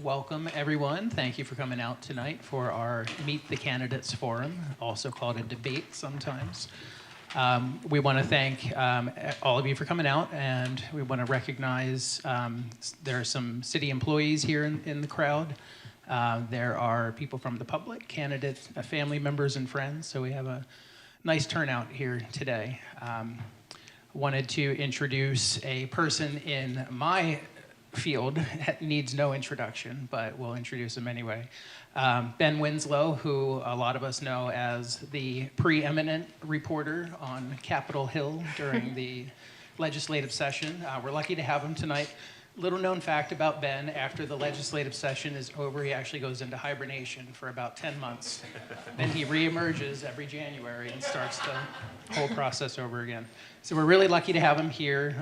Welcome, everyone. Thank you for coming out tonight for our Meet the Candidates Forum, also called a debate sometimes. We want to thank all of you for coming out, and we want to recognize there are some city employees here in the crowd. There are people from the public, candidates, family members, and friends, so we have a nice turnout here today. Wanted to introduce a person in my field that needs no introduction, but we'll introduce him anyway. Ben Winslow, who a lot of us know as the preeminent reporter on Capitol Hill during the legislative session. We're lucky to have him tonight. Little known fact about Ben, after the legislative session is over, he actually goes into hibernation for about 10 months. Then he reemerges every January and starts the whole process over again. So we're really lucky to have him here.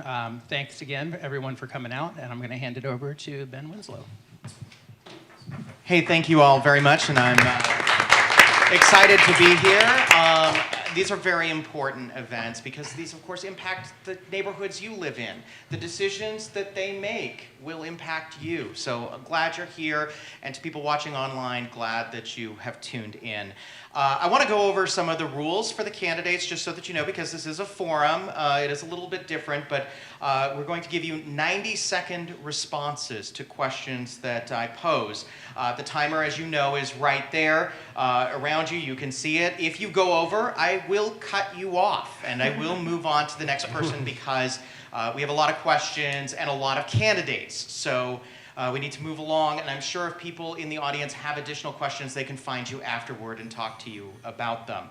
Thanks again, everyone, for coming out, and I'm going to hand it over to Ben Winslow. Hey, thank you all very much, and I'm excited to be here. These are very important events because these, of course, impact the neighborhoods you live in. The decisions that they make will impact you. So I'm glad you're here, and to people watching online, glad that you have tuned in. I want to go over some of the rules for the candidates, just so that you know, because this is a forum. It is a little bit different, but we're going to give you 90-second responses to questions that I pose. The timer, as you know, is right there around you. You can see it. If you go over, I will cut you off, and I will move on to the next person because we have a lot of questions and a lot of candidates. So we need to move along, and I'm sure if people in the audience have additional questions, they can find you afterward and talk to you about them.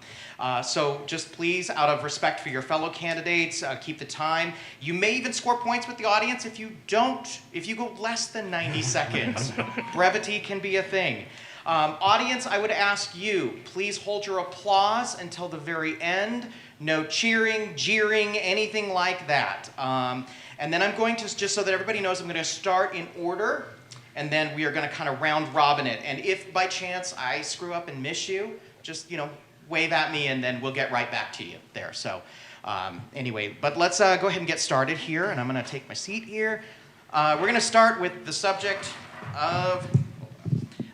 So just please, out of respect for your fellow candidates, keep the time. You may even score points with the audience if you go less than 90 seconds. Brevity can be a thing. Audience, I would ask you, please hold your applause until the very end. No cheering, jeering, anything like that. And then I'm going to, just so that everybody knows, I'm going to start in order, and then we are going to kind of round robin it. And if by chance I screw up and miss you, just, wave at me, and then we'll get right back to you there. So anyway, but let's go ahead and get started here, and I'm going to take my seat here. We're going to start with the subject of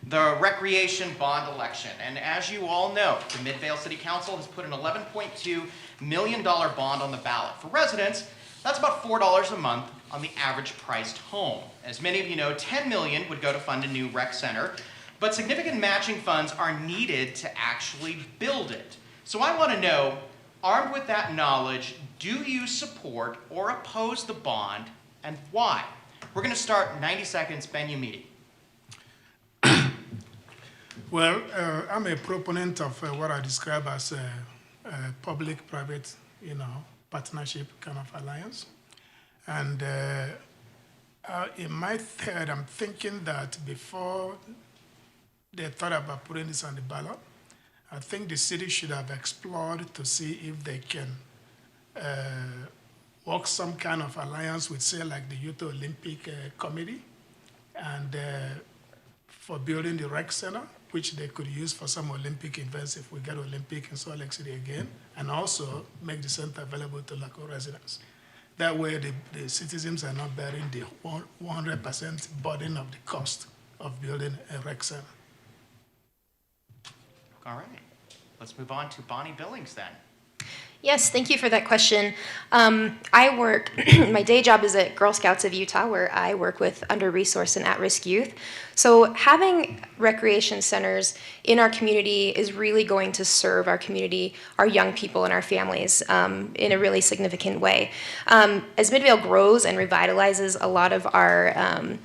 the recreation bond election. And as you all know, the Midvale City Council has put an $11.2 million bond on the ballot. For residents, that's about $4 a month on the average priced home. As many of you know, $10 million would go to fund a new rec center, but significant matching funds are needed to actually build it. So I want to know, armed with that knowledge, do you support or oppose the bond, and why? We're going to start 90 seconds. Ben Umidi. Well, I'm a proponent of what I describe as a public-private, partnership kind of alliance. And in my third, I'm thinking that before they thought about putting this on the ballot, I think the city should have explored to see if they can work some kind of alliance with, say, like the Youth Olympic Committee, and for building the rec center, which they could use for some Olympic events if we get Olympic in Salt Lake City again, and also make the center available to local residents. That way the citizens are not bearing the 100% burden of the cost of building a rec center. All right. Let's move on to Bonnie Billings then. Yes, thank you for that question. I work, my day job is at Girl Scouts of Utah, where I work with under-resourced and at-risk youth. So having recreation centers in our community is really going to serve our community, our young people, and our families in a really significant way. As Midvale grows and revitalizes a lot of our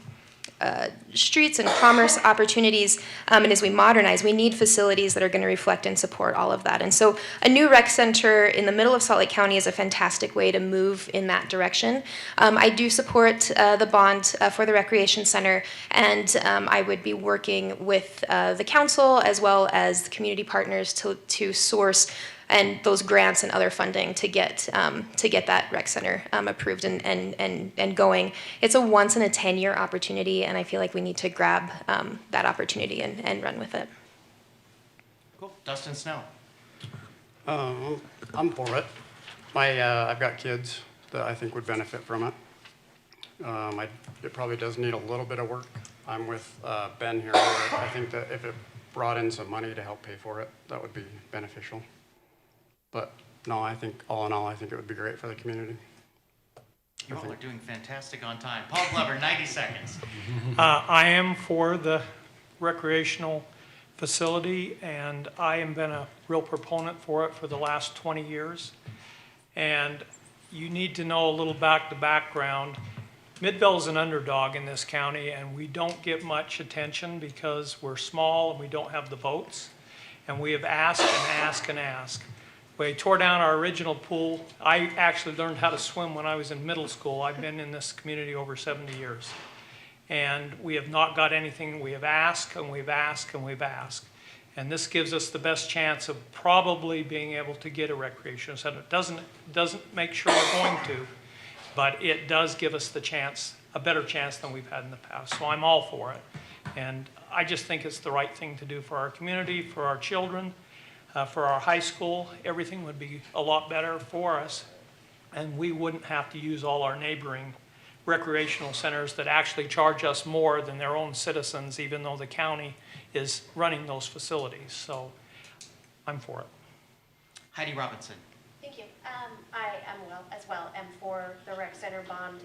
streets and commerce opportunities, and as we modernize, we need facilities that are going to reflect and support all of that. And so a new rec center in the middle of Salt Lake County is a fantastic way to move in that direction. I do support the bond for the recreation center, and I would be working with the council as well as the community partners to source and those grants and other funding to get that rec center approved and going. It's a once in a 10-year opportunity, and I feel like we need to grab that opportunity and run with it. Cool. Dustin Snow. I'm for it. I've got kids that I think would benefit from it. It probably does need a little bit of work I'm with Ben here. I think that if it brought in some money to help pay for it, that would be beneficial. But no, I think all in all, I think it would be great for the community. You all are doing fantastic on time. Paul Glover, 90 seconds. I am for the recreational facility, and I have been a real proponent for it for the last 20 years. And you need to know a little the background. Midvale is an underdog in this county, and we don't get much attention because we're small and we don't have the votes. And we have asked and asked and asked. We tore down our original pool. I actually learned how to swim when I was in middle school. I've been in this community over 70 years. And we have not got anything. We have asked and we've asked and we've asked. And this gives us the best chance of probably being able to get a recreation center. It doesn't make sure we're going to, but it does give us the chance, a better chance than we've had in the past. So I'm all for it. And I just think it's the right thing to do for our community, for our children, for our high school. Everything would be a lot better for us, and we wouldn't have to use all our neighboring recreational centers that actually charge us more than their own citizens, even though the county is running those facilities. So I'm for it. Heidi Robinson. Thank you. I am for the rec center bond.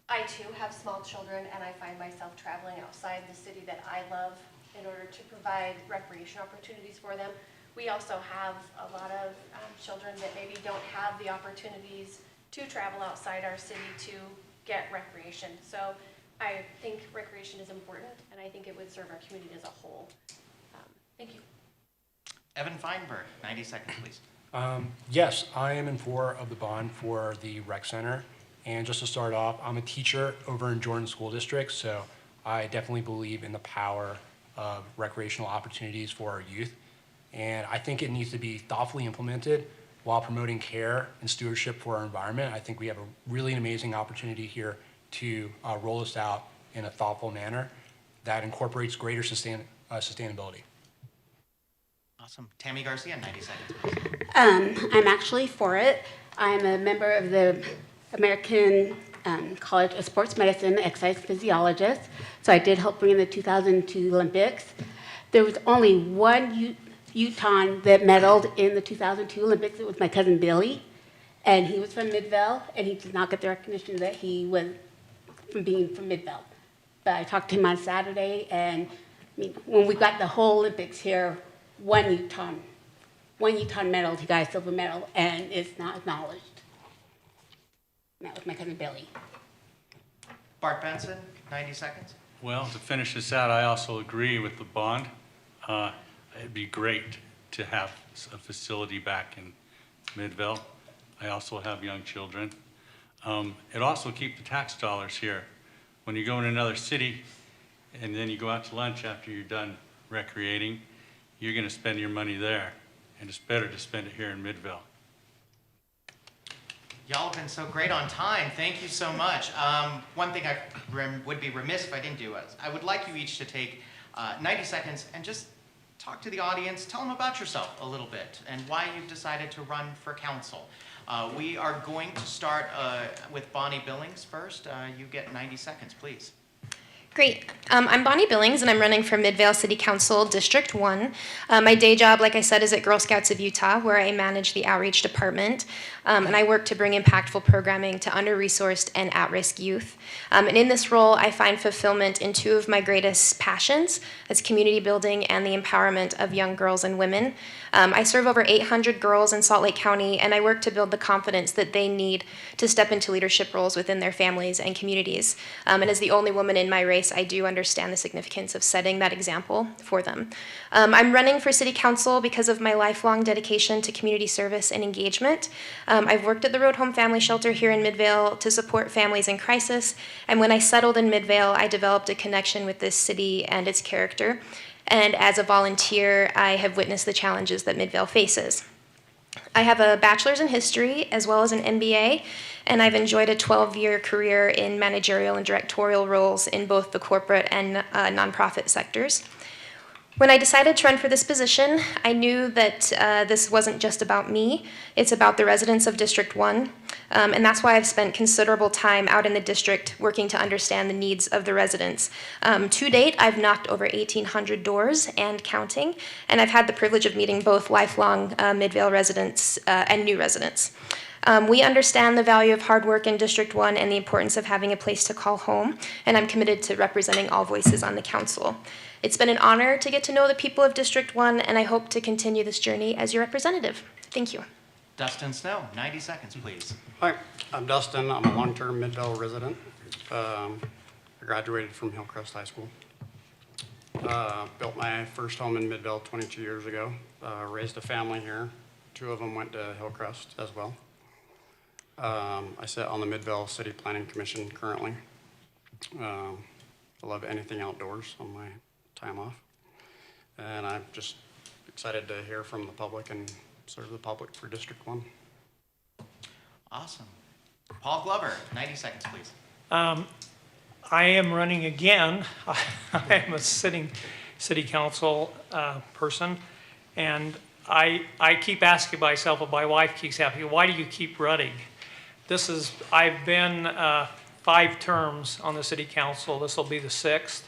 I too have small children, and I find myself traveling outside the city that I love in order to provide recreation opportunities for them. We also have a lot of children that maybe don't have the opportunities to travel outside our city to get recreation. So I think recreation is important, and I think it would serve our community as a whole. Thank you. Evan Feinberg, 90 seconds, please. Yes, I am in favor of the bond for the rec center. And just to start off, I'm a teacher over in Jordan School District, so I definitely believe in the power of recreational opportunities for our youth. And I think it needs to be thoughtfully implemented while promoting care and stewardship for our environment. I think we have a really amazing opportunity here to roll this out in a thoughtful manner that incorporates greater sustainability. Awesome. Tammy Garcia, 90 seconds, please. I'm actually for it. I'm a member of the American College of Sports Medicine, exercise physiologist. So I did help bring in the 2002 Olympics. There was only one Utah that medaled in the 2002 Olympics. It was my cousin Billy, and he was from Midvale, and he did not get the recognition that he was from being from Midvale. But I talked to him on Saturday, and I mean, when we got the whole Olympics here, one Utah medal, he got a silver medal, and it's not acknowledged. And that was my cousin Billy. Bart Benson, 90 seconds. Well, to finish this out, I also agree with the bond. It'd be great to have a facility back in Midvale. I also have young children. It also keeps the tax dollars here. When you go in another city and then you go out to lunch after you're done recreating, you're going to spend your money there, and it's better to spend it here in Midvale. Y'all have been so great on time. Thank you so much. One thing I would be remiss if I didn't do is I would like you each to take 90 seconds and just talk to the audience. Tell them about yourself a little bit and why you've decided to run for council. We are going to start with Bonnie Billings first. You get 90 seconds, please. Great. I'm Bonnie Billings, and I'm running for Midvale City Council District 1. My day job, like I said, is at Girl Scouts of Utah, where I manage the outreach department, and I work to bring impactful programming to under-resourced and at-risk youth. And in this role, I find fulfillment in two of my greatest passions, as community building and the empowerment of young girls and women. I serve over 800 girls in Salt Lake County, and I work to build the confidence that they need to step into leadership roles within their families and communities. And as the only woman in my race, I do understand the significance of setting that example for them. I'm running for city council because of my lifelong dedication to community service and engagement. I've worked at the Road Home Family Shelter here in Midvale to support families in crisis, and when I settled in Midvale, I developed a connection with this city and its character. And as a volunteer, I have witnessed the challenges that Midvale faces. I have a bachelor's in history as well as an MBA, and I've enjoyed a 12-year career in managerial and directorial roles in both the corporate and nonprofit sectors. When I decided to run for this position, I knew that this wasn't just about me. It's about the residents of District 1. And that's why I've spent considerable time out in the district working to understand the needs of the residents. To date, I've knocked over 1,800 doors and counting, and I've had the privilege of meeting both lifelong Midvale residents and new residents. We understand the value of hard work in District 1 and the importance of having a place to call home, and I'm committed to representing all voices on the council. It's been an honor to get to know the people of District 1, and I hope to continue this journey as your representative. Thank you. Dustin Snow, 90 seconds, please. Hi, I'm Dustin. I'm a long-term Midvale resident. I graduated from Hillcrest High School. Built my first home in Midvale 22 years ago. Raised a family here. 2 of them went to Hillcrest as well. I sit on the Midvale City Planning Commission currently. I love anything outdoors on my time off. And I'm just excited to hear from the public and serve the public for District 1. Awesome. Paul Glover, 90 seconds, please. I am running again. I am a sitting city council person, and I keep asking myself, and my wife keeps asking, why do you keep running? I've been 5 terms on the city council. This will be the 6th.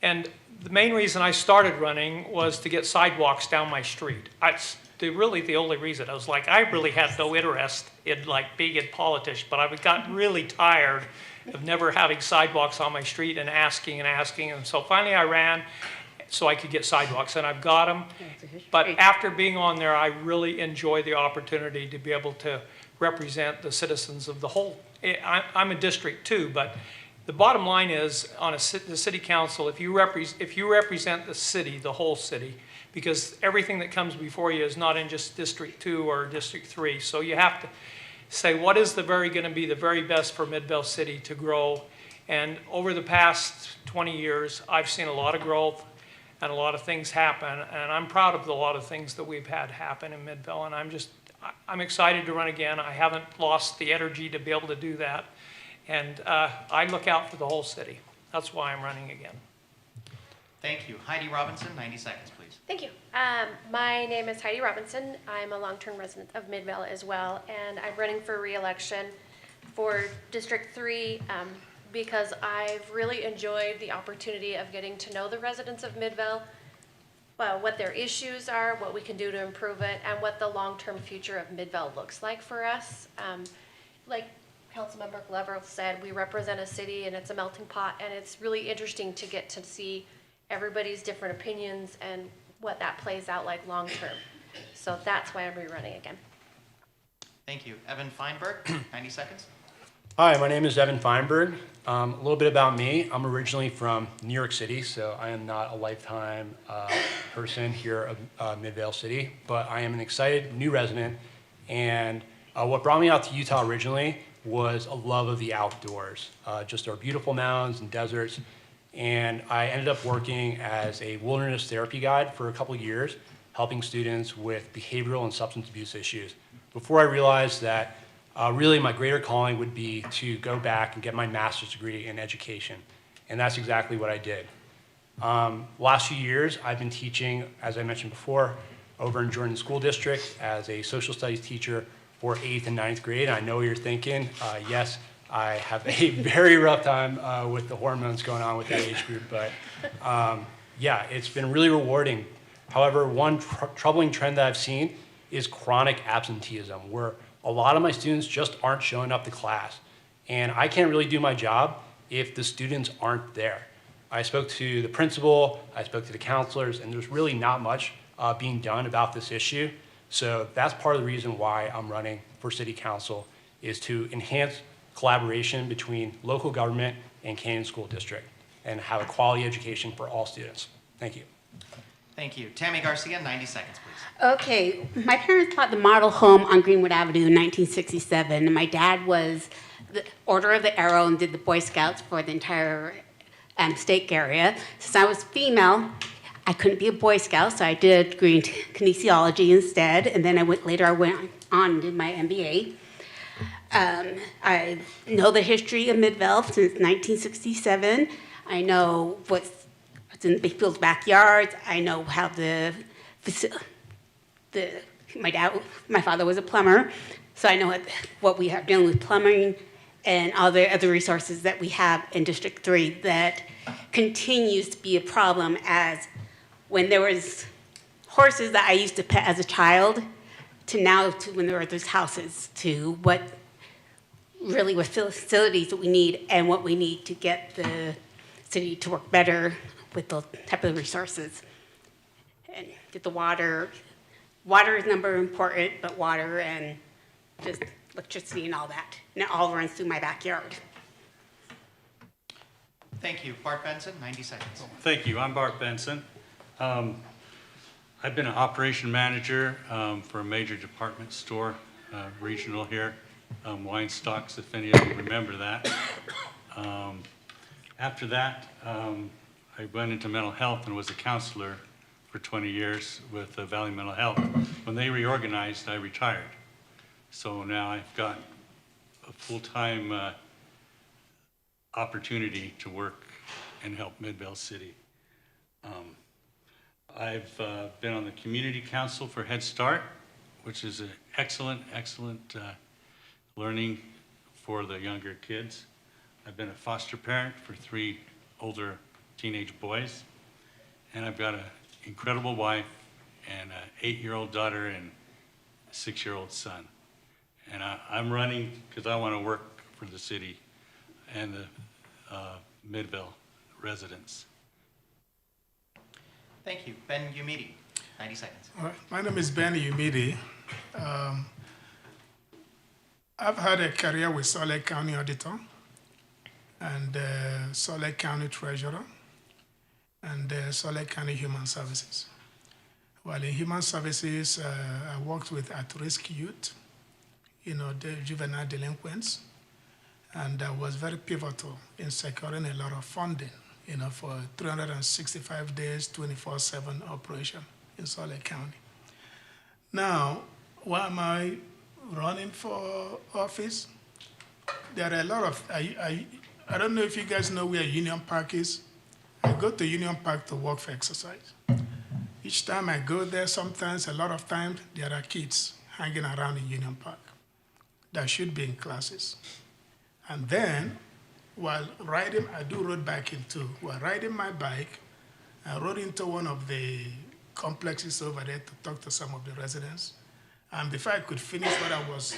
And the main reason I started running was to get sidewalks down my street. Really the only reason. I was like, I really had no interest in like being in politics, but I've gotten really tired of never having sidewalks on my street and asking. And so finally I ran so I could get sidewalks, and I've got them. But after being on there, I really enjoy the opportunity to be able to represent the citizens of the whole. I'm a District 2, but the bottom line is on the city council, if you represent the city, the whole city, because everything that comes before you is not in just District 2 or District 3. So you have to say, what is going to be the very best for Midvale City to grow? And over the past 20 years, I've seen a lot of growth and a lot of things happen. And I'm proud of a lot of things that we've had happen in Midvale. And I'm excited to run again. I haven't lost the energy to be able to do that. And I look out for the whole city. That's why I'm running again. Thank you. Heidi Robinson, 90 seconds, please. Thank you. My name is Heidi Robinson. I'm a long-term resident of Midvale as well, and I'm running for re-election for District 3 because I've really enjoyed the opportunity of getting to know the residents of Midvale, what their issues are, what we can do to improve it, and what the long-term future of Midvale looks like for us. Like Councilmember Glover said, we represent a city and it's a melting pot, and it's really interesting to get to see everybody's different opinions and what that plays out like long-term. So that's why I'm rerunning again. Thank you. Evan Feinberg, 90 seconds. Hi, my name is Evan Feinberg. A little bit about me. I'm originally from New York City, so I am not a lifetime person here of Midvale City, but I am an excited new resident. And what brought me out to Utah originally was a love of the outdoors, just our beautiful mountains and deserts. And I ended up working as a wilderness therapy guide for a couple of years, helping students with behavioral and substance abuse issues, before I realized that really my greater calling would be to go back and get my master's degree in education. And that's exactly what I did. Last few years, I've been teaching, as I mentioned before, over in Jordan School District as a social studies teacher for 8th and 9th grade. I know what you're thinking. Yes, I have a very rough time with the hormones going on with that age group, but yeah, it's been really rewarding. However, one troubling trend that I've seen is chronic absenteeism, where a lot of my students just aren't showing up to class. And I can't really do my job if the students aren't there. I spoke to the principal, I spoke to the counselors, and there's really not much being done about this issue. So that's part of the reason why I'm running for city council, is to enhance collaboration between local government and Canyon School District and have a quality education for all students. Thank you. Thank you. Tammy Garcia, 90 seconds, please. Okay, my parents bought the model home on Greenwood Avenue in 1967, and my dad was the Order of the Arrow and did the Boy Scouts for the entire stake area. Since I was female, I couldn't be a Boy Scout, so I did a degree in kinesiology instead, and then I went on and did my MBA. I know the history of Midvale since 1967. I know what's it's in people's backyards. I know how my father was a plumber, so I know what we have dealing with plumbing and all the other resources that we have in District 3 that continues to be a problem, as when there was horses that I used to pet as a child to now to when there are those houses to what facilities that we need and what we need to get the city to work better with those type of resources. And get the water. Water is number important, but water and just electricity and all that. And it all runs through my backyard. Thank you. Bart Benson, 90 seconds. Thank you. I'm Bart Benson. I've been an operation manager for a major department store, regional here, Wine Stocks, if any of you remember that. After that, I went into mental health and was a counselor for 20 years with Valley Mental Health. When they reorganized, I retired. So now I've got a full-time opportunity to work and help Midvale City. I've been on the Community Council for Head Start, which is an excellent learning for the younger kids. I've been a foster parent for 3 older teenage boys, and I've got an incredible wife and an 8-year-old daughter and a 6-year-old son. And I'm running because I want to work for the city and the Midvale residents. Thank you. Ben Umidi, 90 seconds. All right. My name is Ben Umidi. I've had a career with Salt Lake County Auditor and Salt Lake County Treasurer and Salt Lake County Human Services. While in Human Services, I worked with at-risk youth, the juvenile delinquents, and that was very pivotal in securing a lot of funding, for 365 days, 24/7 operation in Salt Lake County. Now, why am I running for office? There are a lot of, I don't know if you guys know where Union Park is. I go to Union Park to walk for exercise. Each time I go there, sometimes, a lot of times, there are kids hanging around in Union Park that should be in classes. And then, while riding, I do road biking too. While riding my bike, I rode into one of the complexes over there to talk to some of the residents. And before I could finish what I was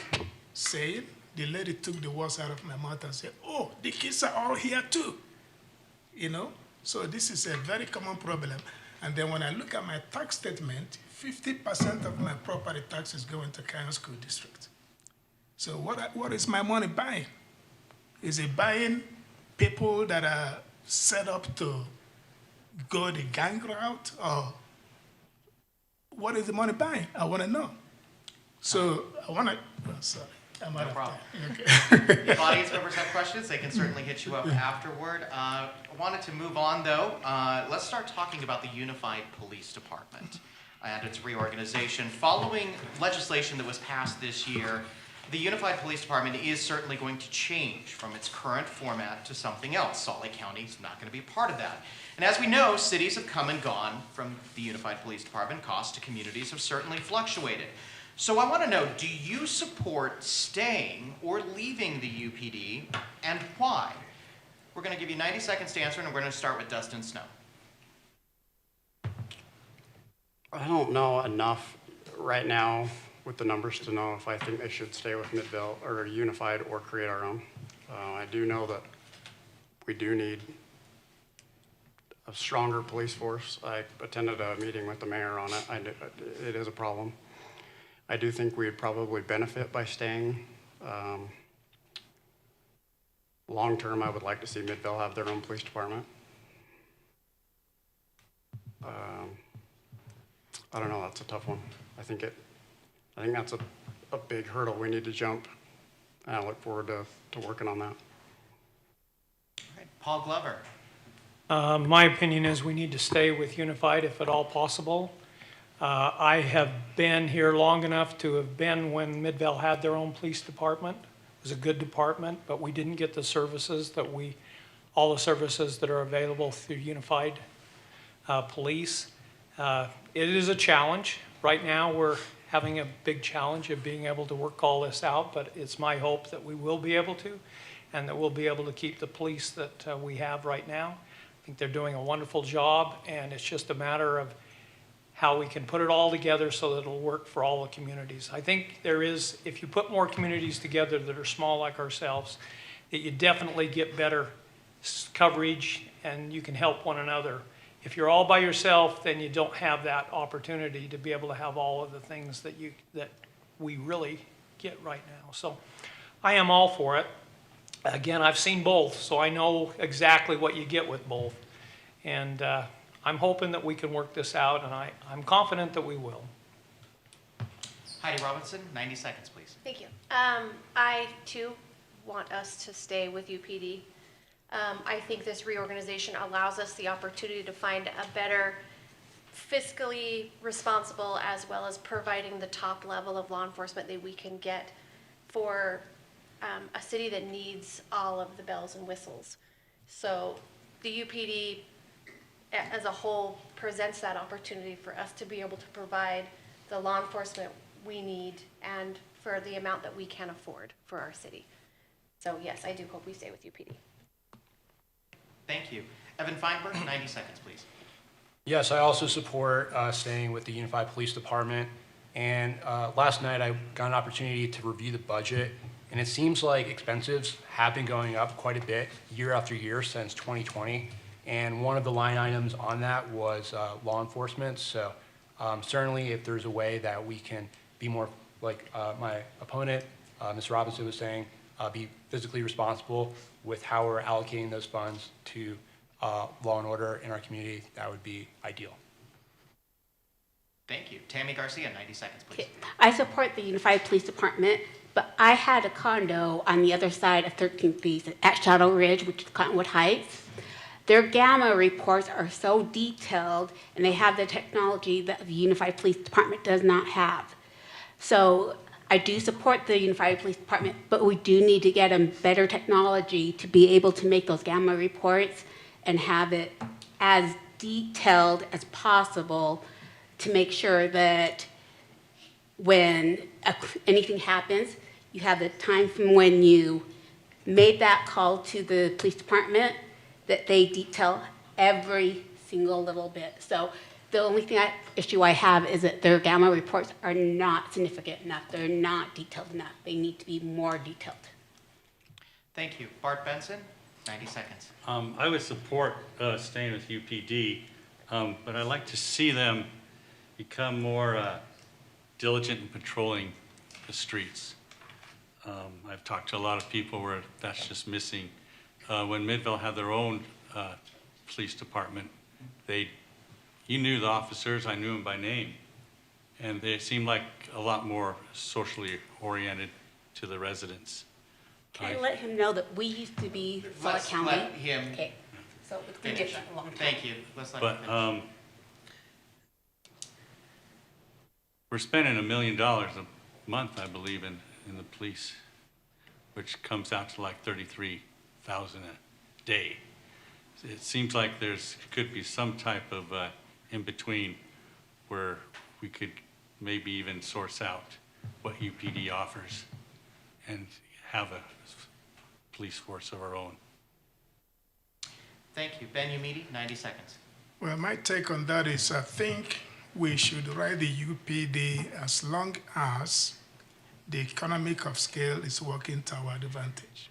saying, the lady took the words out of my mouth and said, "Oh, the kids are all here too." So this is a very common problem. And then when I look at my tax statement, 50% of my property taxes go into Canyon School District. So what is my money buying? Is it buying people that are set up to go the gang route, or what is the money buying? I want to know. So I want to, sorry, I'm out of time. Okay. If audience members have questions, they can certainly hit you up afterward. I wanted to move on, though. Let's start talking about the Unified Police Department and its reorganization. Following legislation that was passed this year, the Unified Police Department is certainly going to change from its current format to something else. Salt Lake County is not going to be a part of that. And as we know, cities have come and gone from the Unified Police Department. Costs to communities have certainly fluctuated. So I want to know, do you support staying or leaving the UPD, and why? We're going to give you 90 seconds to answer, and we're going to start with Dustin Snow. I don't know enough right now with the numbers to know if I think they should stay with Midvale or Unified or create our own. I do know that we do need a stronger police force. I attended a meeting with the mayor on it. It is a problem. I do think we'd probably benefit by staying. Long term, I would like to see Midvale have their own police department. I don't know, that's a tough one. I think that's a big hurdle we need to jump, and I look forward to working on that. All right, Paul Glover. My opinion is we need to stay with Unified if at all possible. I have been here long enough to have been when Midvale had their own police department. It was a good department, but we didn't get the services all the services that are available through Unified. police. It is a challenge. Right now, we're having a big challenge of being able to work all this out, but it's my hope that we will be able to, and that we'll be able to keep the police that we have right now. I think they're doing a wonderful job, and it's just a matter of how we can put it all together so that it'll work for all the communities. I think there is, if you put more communities together that are small like ourselves, that you definitely get better coverage and you can help one another. If you're all by yourself, then you don't have that opportunity to be able to have all of the things that we really get right now. So I am all for it. Again, I've seen both, so I know exactly what you get with both. And I'm hoping that we can work this out, and I'm confident that we will. Heidi Robinson, 90 seconds, please. Thank you. I too want us to stay with UPD. I think this reorganization allows us the opportunity to find a better fiscally responsible, as well as providing the top level of law enforcement that we can get for a city that needs all of the bells and whistles. So the UPD as a whole presents that opportunity for us to be able to provide the law enforcement we need and for the amount that we can afford for our city. So yes, I do hope we stay with UPD. Thank you. Evan Feinberg, 90 seconds, please. Yes, I also support staying with the Unified Police Department. And last night I got an opportunity to review the budget, and it seems like expenses have been going up quite a bit year after year since 2020. And one of the line items on that was law enforcement. So certainly if there's a way that we can be more, like my opponent, Ms. Robinson was saying, be physically responsible with how we're allocating those funds to law and order in our community, that would be ideal. Thank you. Tammy Garcia, 90 seconds, please. Okay. I support the Unified Police Department, but I had a condo on the other side of 13th Street at Shadow Ridge, which is Cottonwood Heights. Their gamma reports are so detailed, and they have the technology that the Unified Police Department does not have. So I do support the Unified Police Department, but we do need to get them better technology to be able to make those gamma reports and have it as detailed as possible to make sure that when anything happens, you have the time from when you made that call to the police department, that they detail every single little bit. So the only issue I have is that their gamma reports are not significant enough. They're not detailed enough. They need to be more detailed. Thank you. Bart Benson, 90 seconds. I would support staying with UPD, but I'd like to see them become more diligent in patrolling the streets. I've talked to a lot of people where that's just missing. When Midvale had their own police department, you knew the officers, I knew them by name, and they seemed like a lot more socially oriented to the residents. Can I let him know that we used to be Suffolk County? Let him Okay, so it's been finish. different a long time. Thank you. Let's let him But finish. we're spending $1 million a month, I believe, in the police, which comes out to like $33,000 a day. It seems like could be some type of in-between where we could maybe even source out what UPD offers and have a police force of our own. Thank you. Ben Umidi, 90 seconds. Well, my take on that is I think we should write the UPD as long as the economic of scale is working to our advantage.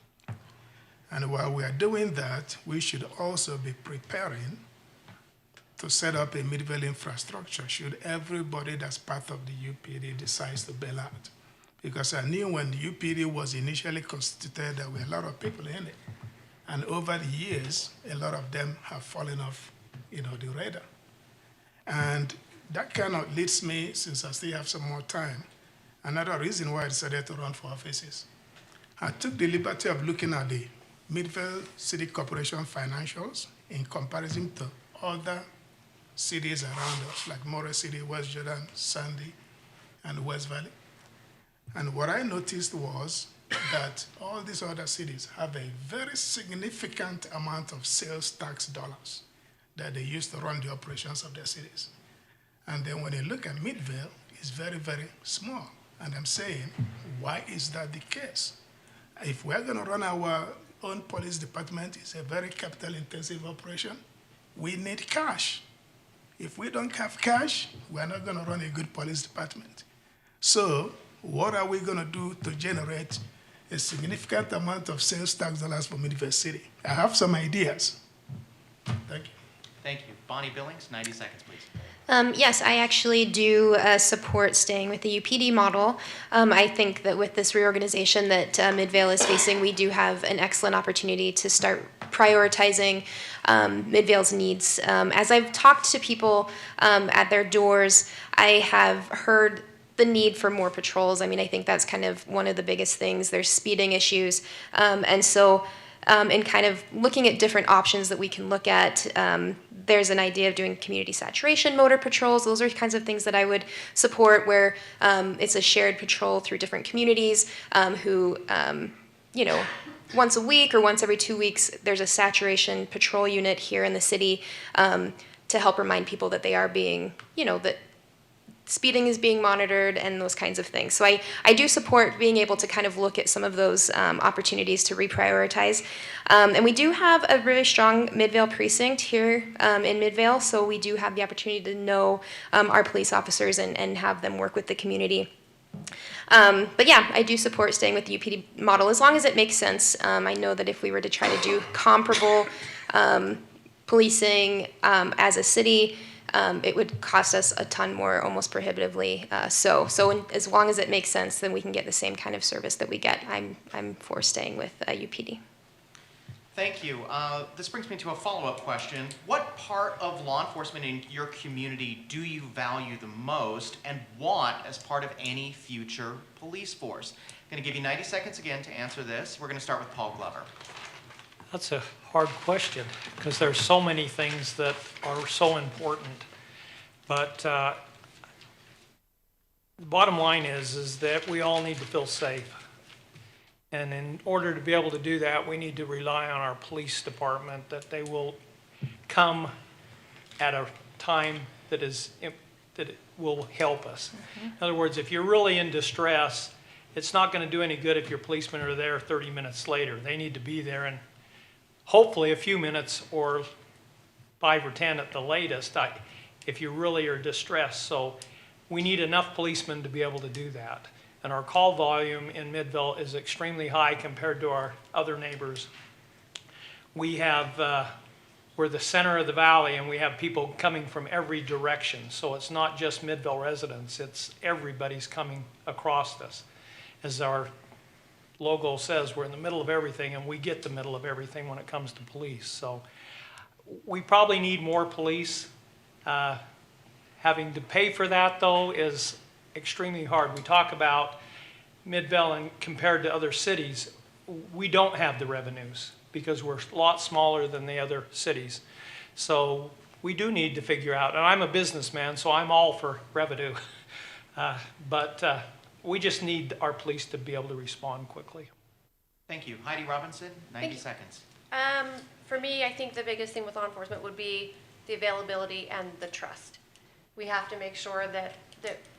And while we are doing that, we should also be preparing to set up a Midvale infrastructure should everybody that's part of the UPD decides to bail out. Because I knew when the UPD was initially constituted, there were a lot of people in it. And over the years, a lot of them have fallen off, the radar. And that kind of leads me, since I still have some more time, another reason why I decided to run for offices. I took the liberty of looking at the Midvale City Corporation financials in comparison to other cities around us, like Morris City, West Jordan, Sandy, and West Valley. And what I noticed was that all these other cities have a very significant amount of sales tax dollars that they use to run the operations of their cities. And then when you look at Midvale, it's very, very small. And I'm saying, why is that the case? If we're going to run our own police department, it's a very capital-intensive operation. We need cash. If we don't have cash, we're not going to run a good police department. So what are we going to do to generate a significant amount of sales tax dollars for Midvale City? I have some ideas. Thank you. Thank you. Bonnie Billings, 90 seconds, please. Yes, I actually do support staying with the UPD model. I think that with this reorganization that Midvale is facing, we do have an excellent opportunity to start prioritizing Midvale's needs. As I've talked to people at their doors, I have heard the need for more patrols. I mean, I think that's kind of one of the biggest things. There's speeding issues. And so in kind of looking at different options that we can look at, there's an idea of doing community saturation motor patrols. Those are kinds of things that I would support, where it's a shared patrol through different communities who, you know, once a week or once every 2 weeks, there's a saturation patrol unit here in the city to help remind people that they are being, you know, that speeding is being monitored and those kinds of things. So I do support being able to kind of look at some of those opportunities to reprioritize. And we do have a really strong Midvale precinct here in Midvale, so we do have the opportunity to know our police officers and have them work with the community. But yeah, I do support staying with the UPD model as long as it makes sense. I know that if we were to try to do comparable policing as a city, it would cost us a ton more, almost prohibitively. So as long as it makes sense, then we can get the same kind of service that we get. I'm for staying with UPD. Thank you. This brings me to a follow-up question. What part of law enforcement in your community do you value the most and want as part of any future police force? I'm going to give you 90 seconds again to answer this. We're going to start with Paul Glover. That's a hard question because there's so many things that are so important. But the bottom line is that we all need to feel safe. And in order to be able to do that, we need to rely on our police department, that they will come at a time that it will help us. In other words, if you're really in distress, it's not going to do any good if your policemen are there 30 minutes later. They need to be there in hopefully a few minutes or 5 or 10 at the latest, if you really are distressed. So we need enough policemen to be able to do that. And our call volume in Midvale is extremely high compared to our other neighbors. We have, we're the center of the valley, and we have people coming from every direction. So it's not just Midvale residents, it's everybody's coming across this. As our logo says, we're in the middle of everything, and we get the middle of everything when it comes to police. So we probably need more police. Having to pay for that, though, is extremely hard. We talk about Midvale and compared to other cities, we don't have the revenues because we're a lot smaller than the other cities. So we do need to figure out, and I'm a businessman, so I'm all for revenue. But we just need our police to be able to respond quickly. Thank you. Heidi Robinson, 90 seconds. For me, I think the biggest thing with law enforcement would be the availability and the trust. We have to make sure that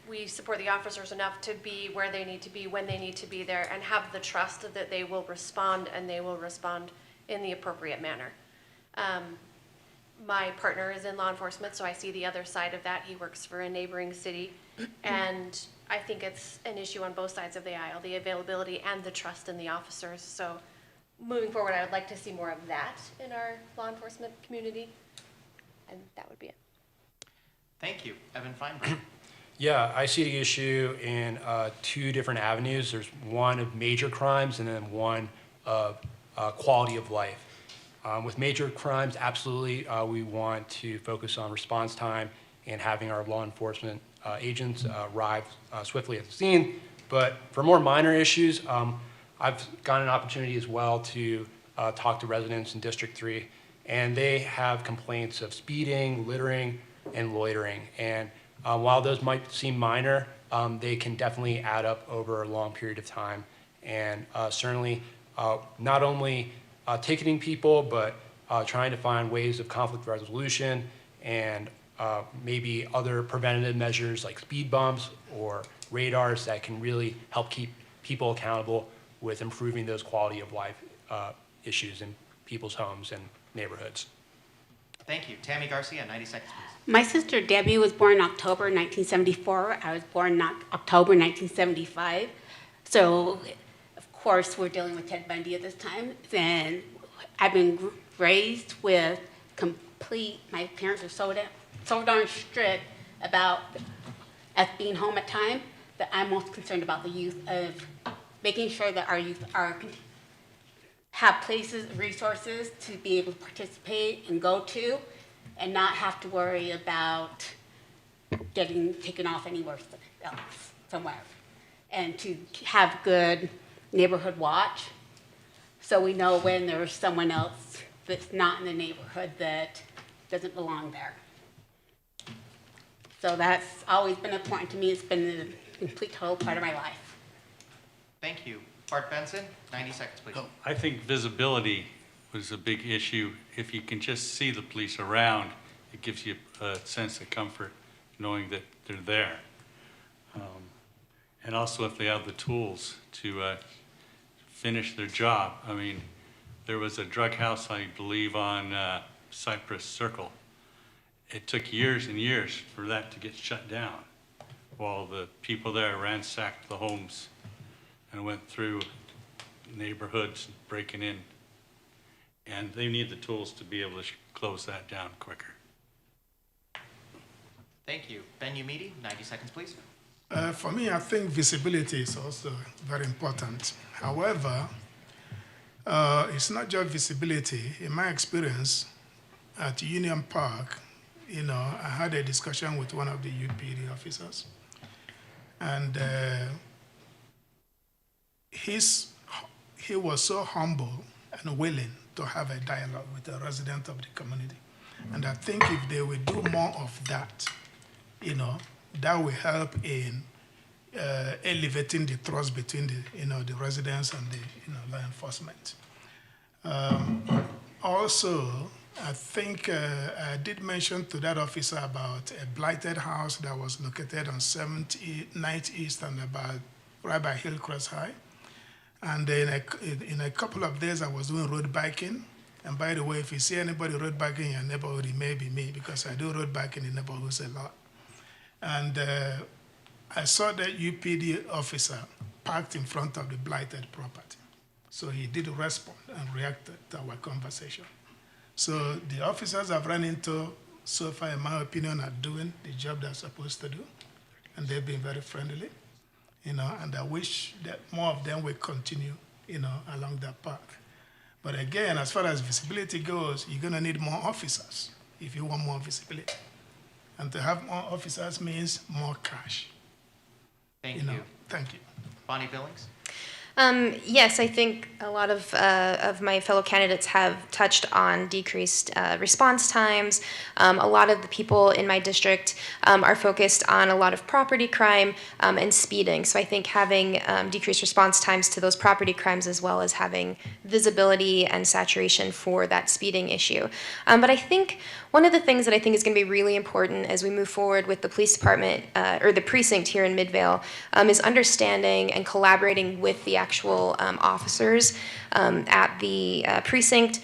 we support the officers enough to be where they need to be, when they need to be there, and have the trust that they will respond, and they will respond in the appropriate manner. My partner is in law enforcement, so I see the other side of that. He works for a neighboring city, and I think it's an issue on both sides of the aisle, the availability and the trust in the officers. So moving forward, I would like to see more of that in our law enforcement community, and that would be it. Thank you. Evan Feinberg. Yeah, I see the issue in 2 different avenues. There's one of major crimes and then one of quality of life. With major crimes, absolutely, we want to focus on response time and having our law enforcement agents arrive swiftly at the scene. But for more minor issues, I've gotten an opportunity as well to talk to residents in District 3, and they have complaints of speeding, littering, and loitering. And while those might seem minor, they can definitely add up over a long period of time. And certainly not only ticketing people, but trying to find ways of conflict resolution and maybe other preventative measures like speed bumps or radars that can really help keep people accountable with improving those quality of life issues in people's homes and neighborhoods. Thank you. Tammy Garcia, 90 seconds, please. My sister Debbie was born in October 1974. I was born in October 1975. So, of course, we're dealing with Ted Bundy at this time. And I've been raised with my parents are so darn strict about us being home at time that I'm most concerned about the youth of making sure that our youth have places, resources to be able to participate and go to, and not have to worry about getting taken off anywhere else, somewhere. And to have good neighborhood watch, so we know when there's someone else that's not in the neighborhood that doesn't belong there. So that's always been important to me. It's been a complete, total part of my life. Thank you. Bart Benson, 90 seconds, please. I think visibility was a big issue. If you can just see the police around, it gives you a sense of comfort knowing that they're there. And also if they have the tools to finish their job. I mean, there was a drug house, I believe, on Cypress Circle. It took years and years for that to get shut down while the people there ransacked the homes and went through neighborhoods breaking in. And they need the tools to be able to close that down quicker. Thank you. Ben Umidi, 90 seconds, please. For me, I think visibility is also very important. However, it's not just visibility. In my experience at Union Park, I had a discussion with one of the UPD officers, and he was so humble and willing to have a dialogue with a resident of the community. And I think if they will do more of that, that will help in elevating the trust between the residents and the law enforcement. Also, I think I did mention to that officer about a blighted house that was located on 9th East and right by Hillcrest High. And in a couple of days, I was doing road biking. And by the way, if you see anybody road biking in your neighborhood, it may be me, because I do road biking in neighborhoods a lot. And I saw that UPD officer parked in front of the blighted property. So he did respond and reacted to our conversation. So the officers I've run into so far, in my opinion, are doing the job they're supposed to do. And they've been very friendly, and I wish that more of them will continue, along that path. But again, as far as visibility goes, you're gonna need more officers if you want more visibility. And to have more officers means more cash. Thank you. Thank you. Bonnie Billings? Yes, I think a lot of my fellow candidates have touched on decreased response times. A lot of the people in my district are focused on a lot of property crime and speeding. So I think having decreased response times to those property crimes, as well as having visibility and saturation for that speeding issue. But I think one of the things that I think is going to be really important as we move forward with the police department or the precinct here in Midvale is understanding and collaborating with the actual officers at the precinct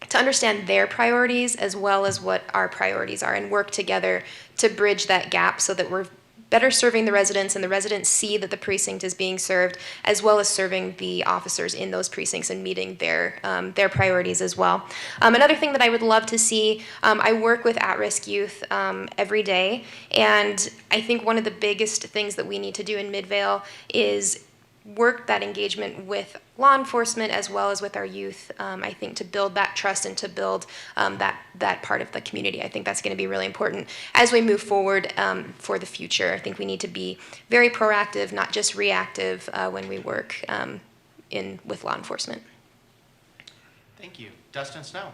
to understand their priorities as well as what our priorities are, and work together to bridge that gap so that we're better serving the residents, and the residents see that the precinct is being served, as well as serving the officers in those precincts and meeting their priorities as well. Another thing that I would love to see, I work with at-risk youth every day, and I think one of the biggest things that we need to do in Midvale is work that engagement with law enforcement as well as with our youth, I think, to build that trust and to build that part of the community. I think that's going to be really important as we move forward for the future. I think we need to be very proactive, not just reactive when we work with law enforcement. Thank you. Dustin Snow?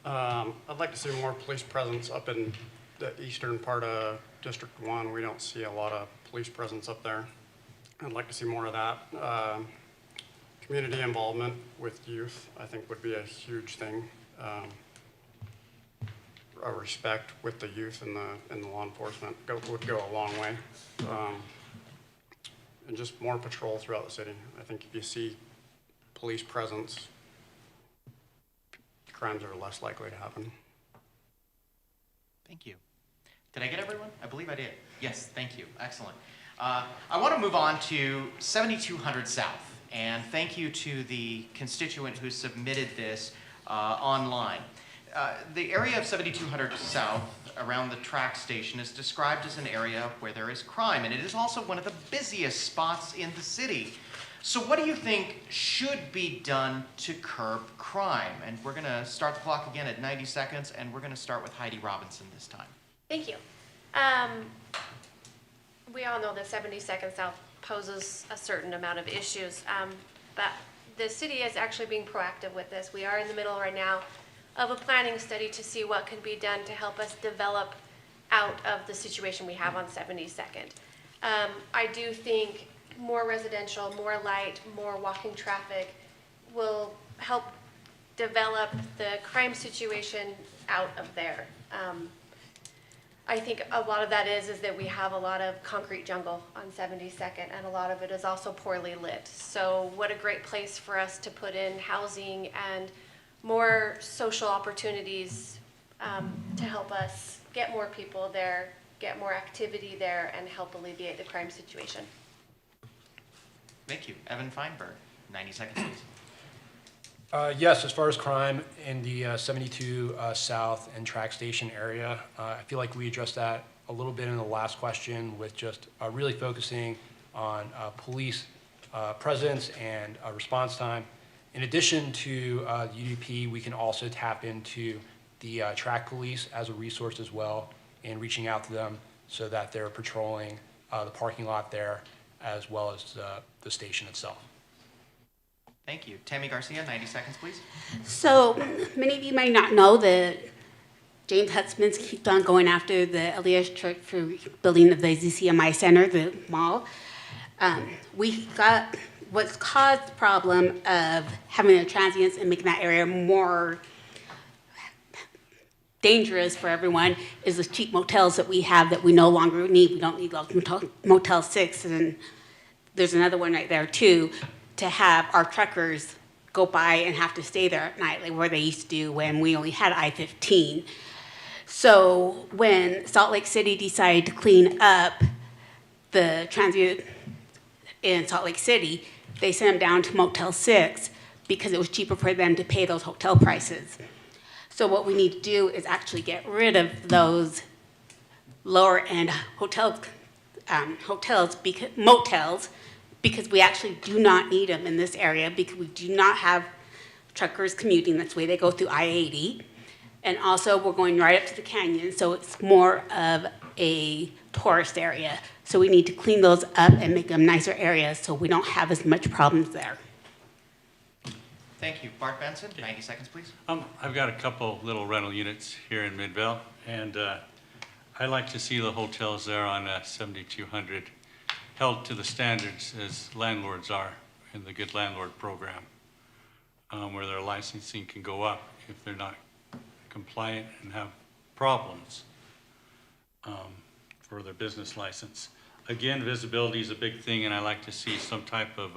I'd like to see more police presence up in the eastern part of District 1. We don't see a lot of police presence up there. I'd like to see more of that. Community involvement with youth, I think, would be a huge thing. a respect with the youth and the law enforcement would go a long way. And just more patrol throughout the city. I think if you see police presence, crimes are less likely to happen. Thank you. Did I get everyone? I believe I did. Yes, thank you. Excellent. I want to move on to 7200 South, and thank you to the constituent who submitted this online. The area of 7200 South around the track station is described as an area where there is crime, and it is also one of the busiest spots in the city. So what do you think should be done to curb crime? And we're going to start the clock again at 90 seconds, and we're going to start with Heidi Robinson this time. Thank you. We all know that 72nd South poses a certain amount of issues, but the city is actually being proactive with this. We are in the middle right now of a planning study to see what can be done to help us develop out of the situation we have on 72nd. I do think more residential, more light, more walking traffic will help develop the crime situation out of there. I think a lot of that is that we have a lot of concrete jungle on 72nd, and a lot of it is also poorly lit. So what a great place for us to put in housing and more social opportunities to help us get more people there, get more activity there, and help alleviate the crime situation. Thank you. Evan Feinberg, 90 seconds, please. Yes, as far as crime in the 72 South and track station area, I feel like we addressed that a little bit in the last question with just really focusing on police presence and response time. In addition to UDP, we can also tap into the track police as a resource as well and reaching out to them so that they're patrolling the parking lot there as well as the station itself. Thank you. Tammy Garcia, 90 seconds, please. So many of you might not know that James Hutzman's keeps on going after the LDS Church for building of the ZCMI Center, the mall. We got what's caused the problem of having the transients and making that area more dangerous for everyone is the cheap motels that we have that we no longer need. We don't need those Motel 6, and there's another one right there too, to have our truckers go by and have to stay there at night, like where they used to do when we only had I-15. So when Salt Lake City decided to clean up the transient in Salt Lake City, they sent them down to Motel 6 because it was cheaper for them to pay those hotel prices. So what we need to do is actually get rid of those lower-end motels, because we actually do not need them in this area because we do not have truckers commuting. That's the way they go through I-80. And also, we're going right up to the canyon, so it's more of a tourist area. So we need to clean those up and make them nicer areas so we don't have as much problems there. Thank you. Bart Benson, 90 seconds, please. I've got a couple little rental units here in Midvale, and I like to see the hotels there on 7200 held to the standards as landlords are in the Good Landlord program, where their licensing can go up if they're not compliant and have problems for their business license. Again, visibility is a big thing, and I like to see some type of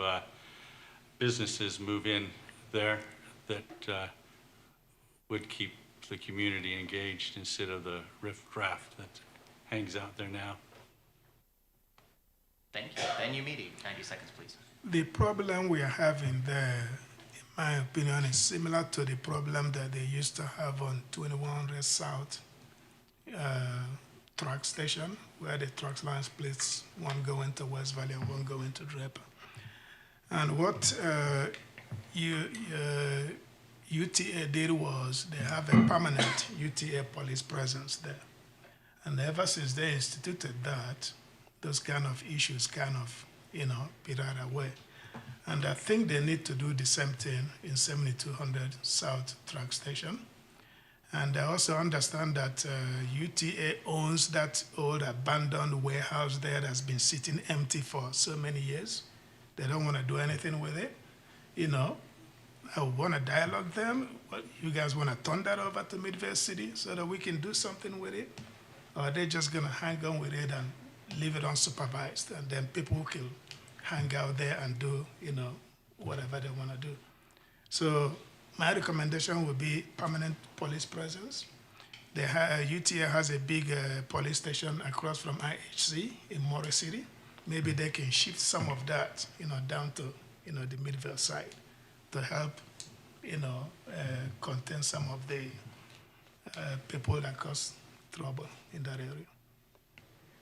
businesses move in there that would keep the community engaged instead of the riffraff that hangs out there now. Thank you. Ben Umidi, 90 seconds, please. The problem we are having there, in my opinion, is similar to the problem that they used to have on 2100 South truck station, where the truck line splits, one going to West Valley and one going to Draper. And what UTA did was they have a permanent UTA police presence there. And ever since they instituted that, those kind of issues kind of, petered away. And I think they need to do the same thing in 7200 South Truck Station. And I also understand that UTA owns that old abandoned warehouse there that's been sitting empty for so many years. They don't want to do anything with it, I want to dialogue them. What, you guys want to turn that over to Midvale City so that we can do something with it? Or are they just going to hang on with it and leave it unsupervised? And then people can hang out there and do, whatever they want to do. So my recommendation would be permanent police presence. UTA has a big police station across from IHC in Morris City. Maybe they can shift some of that, down to, the Midvale side to help, contain some of the people that cause trouble in that area.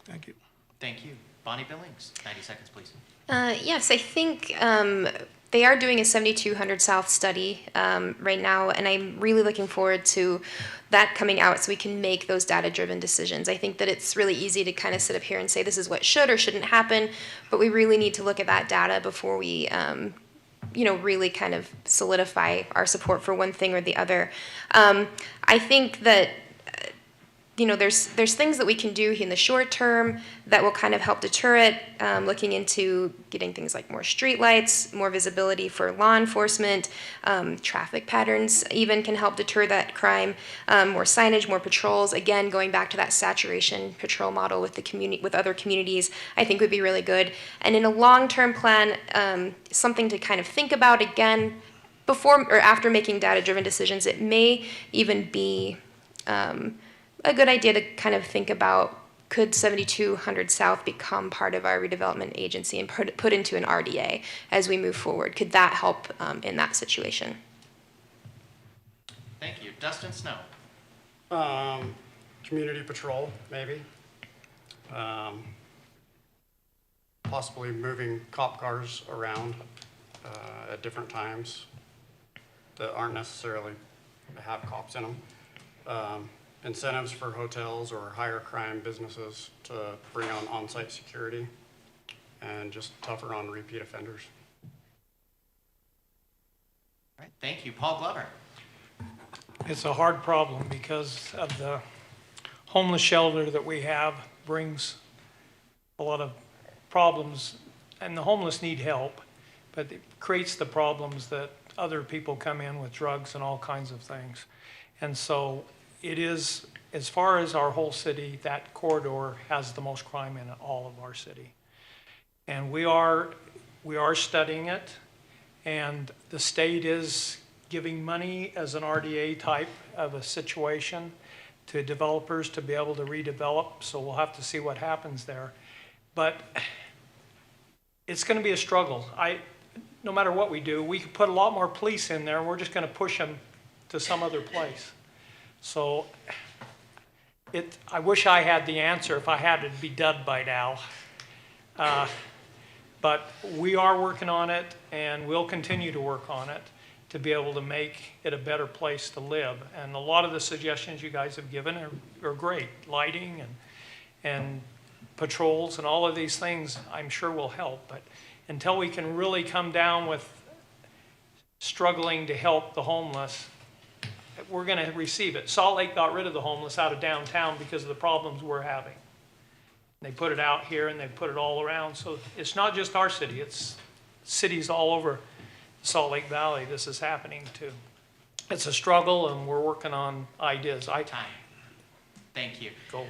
Thank you. Thank you. Bonnie Billings, 90 seconds, please. Yes, I think they are doing a 7200 South study right now, and I'm really looking forward to that coming out so we can make those data-driven decisions. I think that it's really easy to kind of sit up here and say this is what should or shouldn't happen, but we really need to look at that data before we really kind of solidify our support for one thing or the other. I think that there's things that we can do in the short term that will kind of help deter it, looking into getting things like more streetlights, more visibility for law enforcement, traffic patterns even can help deter that crime, more signage, more patrols. Again, going back to that saturation patrol model with the community, with other communities, I think would be really good. And in a long-term plan, something to kind of think about again, before or after making data-driven decisions, it may even be a good idea to kind of think about, could 7200 South become part of our redevelopment agency and put into an RDA as we move forward? Could that help in that situation? Thank you. Dustin Snow. Community patrol, maybe. Possibly moving cop cars around at different times that aren't necessarily have cops in them. Incentives for hotels or higher crime businesses to bring on-site security, and just tougher on repeat offenders. All right, thank you. Paul Glover. It's a hard problem because of the homeless shelter that we have brings a lot of problems, and the homeless need help, but it creates the problems that other people come in with drugs and all kinds of things. And so it is, as far as our whole city, that corridor has the most crime in all of our city. And we are studying it, and the state is giving money as an RDA type of a situation to developers to be able to redevelop, so we'll have to see what happens there. But it's going to be a struggle. No matter what we do, we could put a lot more police in there, and we're just going to push them to some other place. So I wish I had the answer. If I had, it'd be done by now. But we are working on it, and we'll continue to work on it to be able to make it a better place to live. And a lot of the suggestions you guys have given are great. Lighting and patrols and all of these things I'm sure will help. But until we can really come down with struggling to help the homeless, we're going to receive it. Salt Lake got rid of the homeless out of downtown because of the problems we're having. They put it out here and they put it all around. So it's not just our city, it's cities all over Salt Lake Valley this is happening to. It's a struggle, and we're working on ideas. Time. Thank you. Go.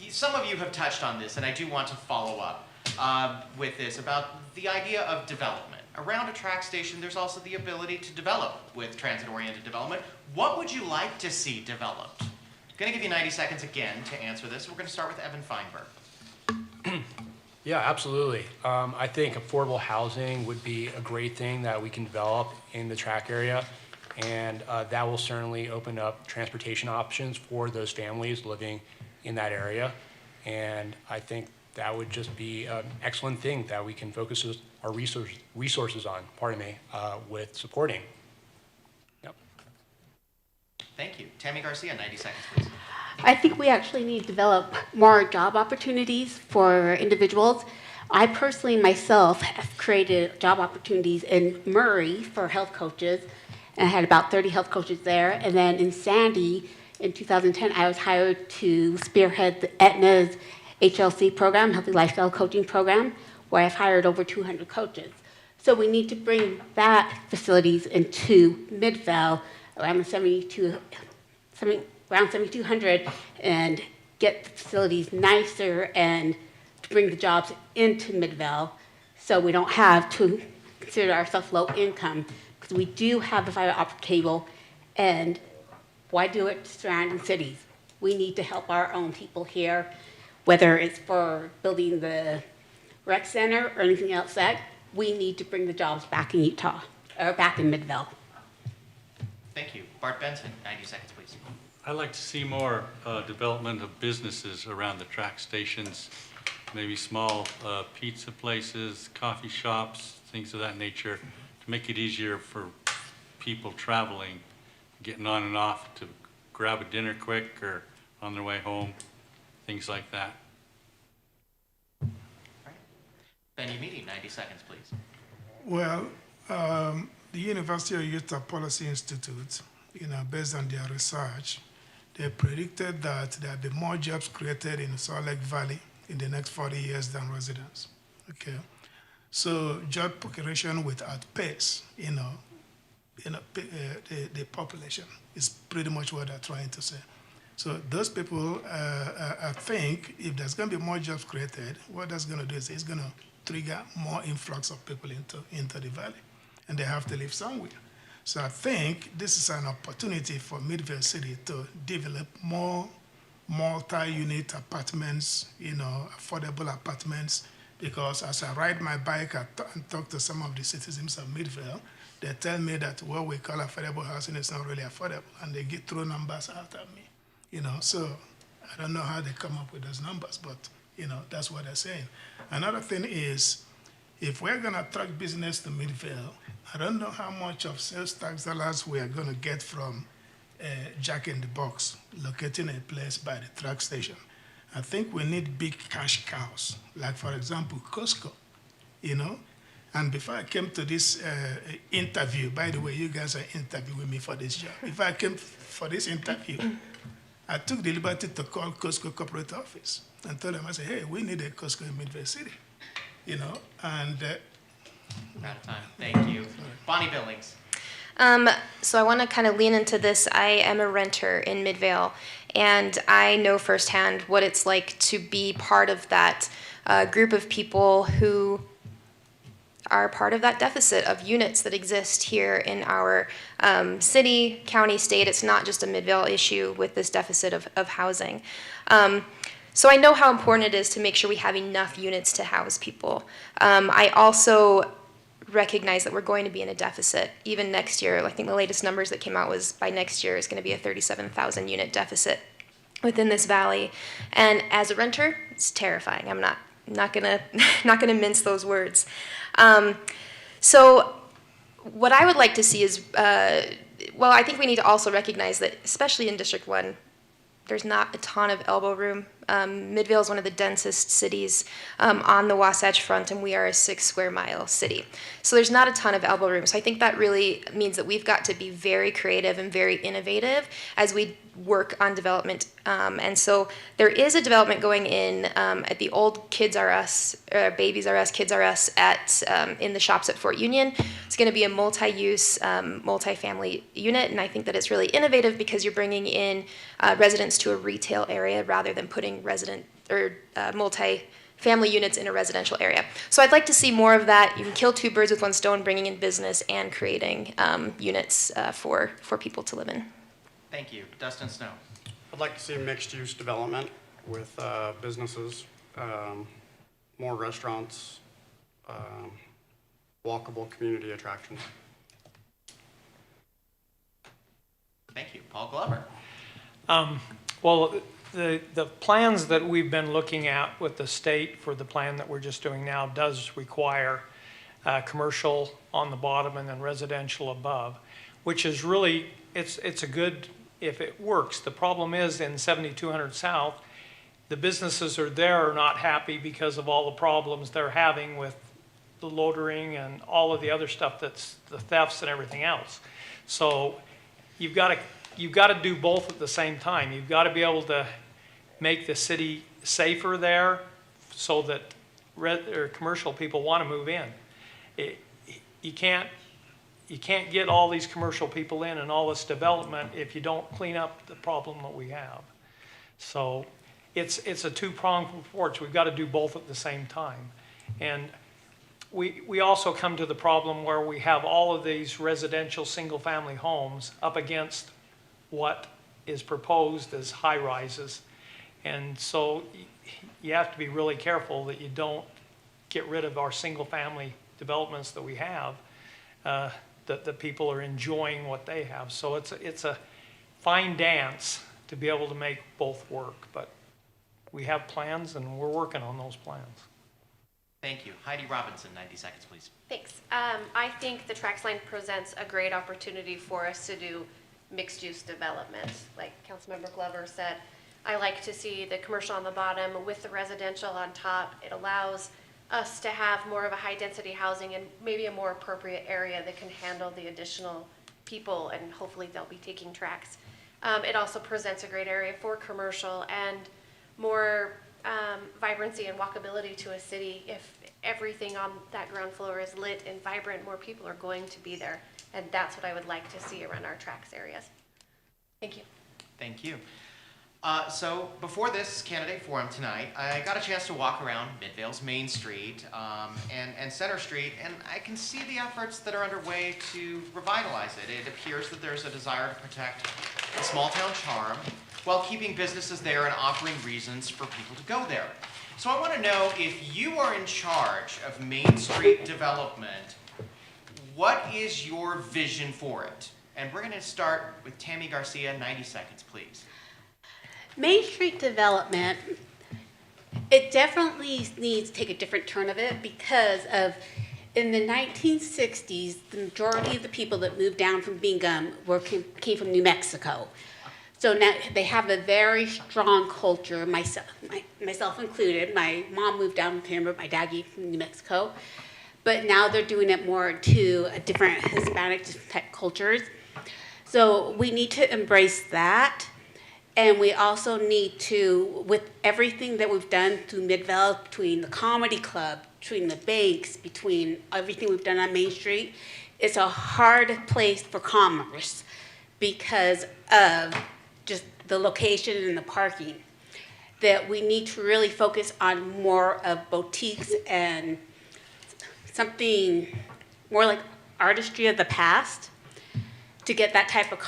Some of you have touched on this, and I do want to follow up with this about the idea of development. Around a track station, there's also the ability to develop with transit-oriented development. What would you like to see developed? I'm going to give you 90 seconds again to answer this. We're going to start with Evan Feinberg. Yeah, absolutely. I think affordable housing would be a great thing that we can develop in the track area, and that will certainly open up transportation options for those families living in that area. And I think that would just be an excellent thing that we can focus our resources on, with supporting. Yep. Thank you. Tammy Garcia, 90 seconds, please. I think we actually need to develop more job opportunities for individuals. I personally myself have created job opportunities in Murray for health coaches, and I had about 30 health coaches there. And then in Sandy, in 2010, I was hired to spearhead the Aetna's HLC program, Healthy Lifestyle Coaching Program, where I've hired over 200 coaches. So we need to bring that facilities into Midvale around around 7,200 and get the facilities nicer and to bring the jobs into Midvale so we don't have to consider ourselves low income because we do have the fiber optic cable, and why do it to surrounding cities? We need to help our own people here, whether it's for building the rec center or anything else that we need to bring the jobs back in Utah, or back in Midvale. Thank you. Bart Benson, 90 seconds, please. I'd like to see more development of businesses around the track stations, maybe small pizza places, coffee shops, things of that nature, to make it easier for people traveling, getting on and off to grab a dinner quick or on their way home, things like that. Ben Umidi, 90 seconds, please. Well, the University of Utah Policy Institute, based on their research, they predicted that there'll be more jobs created in Salt Lake Valley in the next 40 years than residents. Okay, so job creation will outpace, the population is pretty much what they're trying to say. So those people, I think, if there's going to be more jobs created, what that's going to do is it's going to trigger more influx of people into the valley, and they have to live somewhere. So I think this is an opportunity for Midvale City to develop more multi-unit apartments, affordable apartments, because as I ride my bike and talk to some of the citizens of Midvale, they tell me that what we call affordable housing is not really affordable, and they throw numbers out at me. So I don't know how they come up with those numbers, but that's what they're saying. Another thing is, if we're going to attract business to Midvale, I don't know how much of sales tax dollars we are going to get from Jack in the Box, locating a place by the track station. I think we need big cash cows, like, for example, Costco, And before I came to this interview, by the way, you guys are interviewing me for this job. If I came for this interview, I took the liberty to call Costco corporate office and told them, I said, hey, we need a Costco in Midvale City, and... Out of time. Thank you. Bonnie Billings. So I want to kind of lean into this. I am a renter in Midvale, and I know firsthand what it's like to be part of that group of people who are part of that deficit of units that exist here in our city, county, state. It's not just a Midvale issue with this deficit of housing. So I know how important it is to make sure we have enough units to house people. I also recognize that we're going to be in a deficit even next year. I think the latest numbers that came out was by next year is going to be a 37,000 unit deficit within this valley. And as a renter, it's terrifying. I'm not gonna mince those words. So what I would like to see is, I think we need to also recognize that, especially in District 1, there's not a ton of elbow room. Midvale is one of the densest cities on the Wasatch Front, and we are a 6 square mile city. So there's not a ton of elbow room. So I think that really means that we've got to be very creative and very innovative as we work on development. And so there is a development going in at the old Kids R Us, Babies R Us, Kids R Us in the shops at Fort Union. It's going to be a multi-use, multi-family unit, and I think that it's really innovative because you're bringing in residents to a retail area rather than putting resident or multi-family units in a residential area. So I'd like to see more of that. You can kill two birds with one stone, bringing in business and creating units for people to live in. Thank you. Dustin Snow. I'd like to see mixed-use development with businesses, more restaurants, walkable community attractions. Thank you. Paul Glover. The plans that we've been looking at with the state for the plan that we're just doing now does require commercial on the bottom and then residential above, which is really, it's a good, if it works. The problem is in 7200 South, the businesses are not happy because of all the problems they're having with the loitering and all of the other stuff that's the thefts and everything else. So you've got to do both at the same time. You've got to be able to make the city safer there so that commercial people want to move in. you can't get all these commercial people in and all this development if you don't clean up the problem that we have. So it's a two-pronged approach. We've got to do both at the same time. And we also come to the problem where we have all of these residential single-family homes up against what is proposed as high-rises. And so you have to be really careful that you don't get rid of our single-family developments that we have, that the people are enjoying what they have. So it's a fine dance to be able to make both work. But we have plans, and we're working on those plans. Thank you. Heidi Robinson, 90 seconds, please. Thanks. I think the TraxLine presents a great opportunity for us to do mixed-use development. Like Councilmember Glover said, I like to see the commercial on the bottom with the residential on top. It allows us to have more of a high-density housing and maybe a more appropriate area that can handle the additional people, and hopefully they'll be taking tracks. It also presents a great area for commercial and more vibrancy and walkability to a city. If everything on that ground floor is lit and vibrant, more people are going to be there. And that's what I would like to see around our tracks areas. Thank you. Thank you. So before this candidate forum tonight, I got a chance to walk around Midvale's Main Street and Center Street, and I can see the efforts that are underway to revitalize it. It appears that there's a desire to protect the small town charm while keeping businesses there and offering reasons for people to go there. So I want to know, if you are in charge of Main Street development, what is your vision for it? And we're going to start with Tammy Garcia, 90 seconds, please. Main Street development, it definitely needs to take a different turn of it because of, in the 1960s, the majority of the people that moved down from Bingham came from New Mexico. So now they have a very strong culture, myself included. My mom moved down with him, but my dad came from New Mexico. But now they're doing it more to a different Hispanic type cultures. So we need to embrace that. And we also need to, with everything that we've done through Midvale, between the comedy club, between the banks, between everything we've done on Main Street, it's a hard place for commerce because of just the location and the parking. That we need to really focus on more of boutiques and something more like artistry of the past to get that type of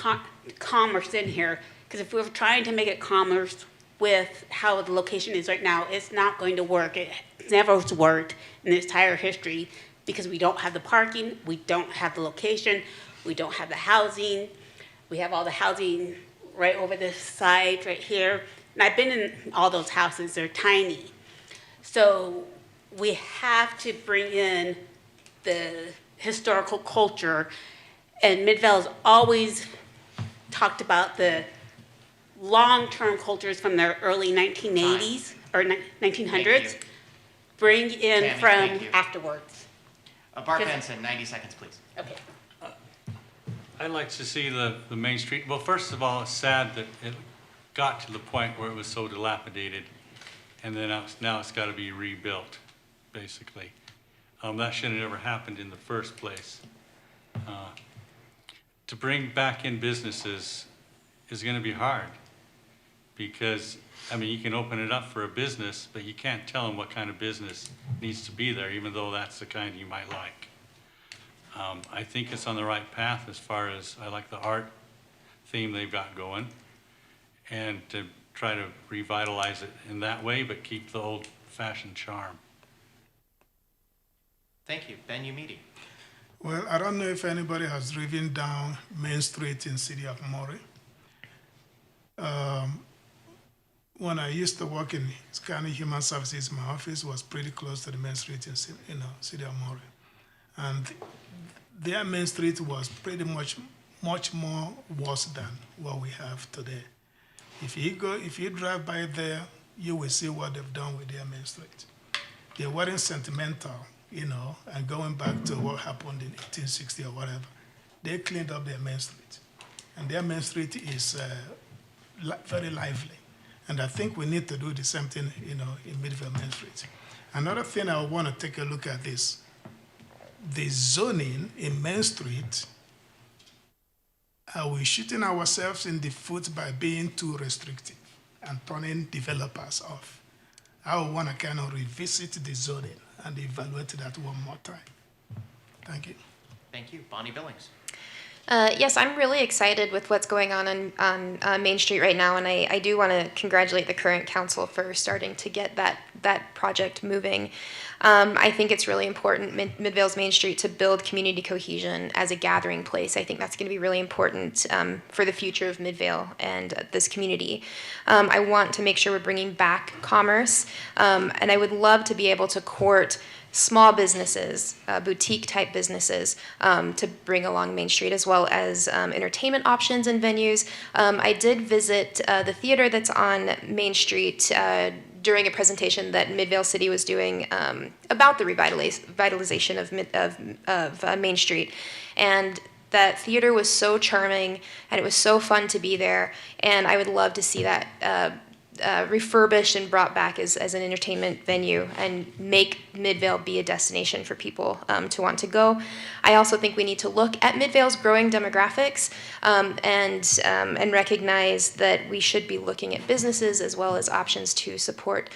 commerce in here. Because if we're trying to make it commerce with how the location is right now, it's not going to work. It never worked in its entire history because we don't have the parking, we don't have the location, we don't have the housing. We have all the housing right over this side right here. And I've been in all those houses, they're tiny. So we have to bring in the historical culture. And Midvale's always talked about the long-term cultures from the early 1980s or 1900s. Bring in Tammy, from thank you. afterwards. Bart Benson, 90 seconds, please. Okay. I'd like to see the Main Street. Well, first of all, it's sad that it got to the point where it was so dilapidated, and then now it's got to be rebuilt, basically. That should have never happened in the first place. To bring back in businesses is going to be hard because, I mean, you can open it up for a business, but you can't tell them what kind of business needs to be there, even though that's the kind you might like. I think it's on the right path as far as I like the art theme they've got going, and to try to revitalize it in that way, but keep the old-fashioned charm. Thank you. Ben Umidi. Well, I don't know if anybody has driven down Main Street in City of Maury. When I used to work in County Human Services, my office was pretty close to the Main Street in City of Maury. And their Main Street was pretty much more worse than what we have today. If you drive by there, you will see what they've done with their Main Street. They weren't sentimental, and going back to what happened in 1860 or whatever. They cleaned up their Main Street. And their Main Street is very lively. And I think we need to do the same thing, in Midvale Main Street. Another thing I want to take a look at is, the zoning in Main Street, are we shooting ourselves in the foot by being too restrictive and turning developers off? I would want to kind of revisit the zoning and evaluate that one more time. Thank you. Thank you. Bonnie Billings. Yes, I'm really excited with what's going on Main Street right now, and I do want to congratulate the current council for starting to get that project moving. I think it's really important, Midvale's Main Street, to build community cohesion as a gathering place. I think that's going to be really important for the future of Midvale and this community. I want to make sure we're bringing back commerce, and I would love to be able to court small businesses, boutique-type businesses, to bring along Main Street, as well as entertainment options and venues. I did visit the theater that's on Main Street during a presentation that Midvale City was doing about the revitalization of Main Street. And that theater was so charming, and it was so fun to be there, and I would love to see that refurbished and brought back as an entertainment venue and make Midvale be a destination for people to want to go. I also think we need to look at Midvale's growing demographics and recognize that we should be looking at businesses as well as options to support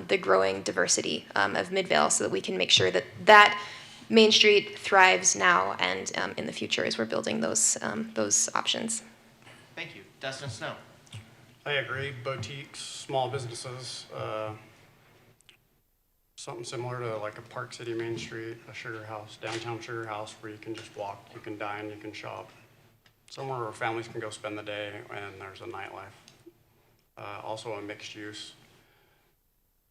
the growing diversity of Midvale, so that we can make sure that Main Street thrives now and in the future as we're building those options. Thank you. Dustin Snow. I agree. Boutiques, small businesses, something similar to like a Park City Main Street, a sugar house, downtown sugar house, where you can just walk, you can dine, you can shop. Somewhere where families can go spend the day and there's a nightlife. Also a mixed use.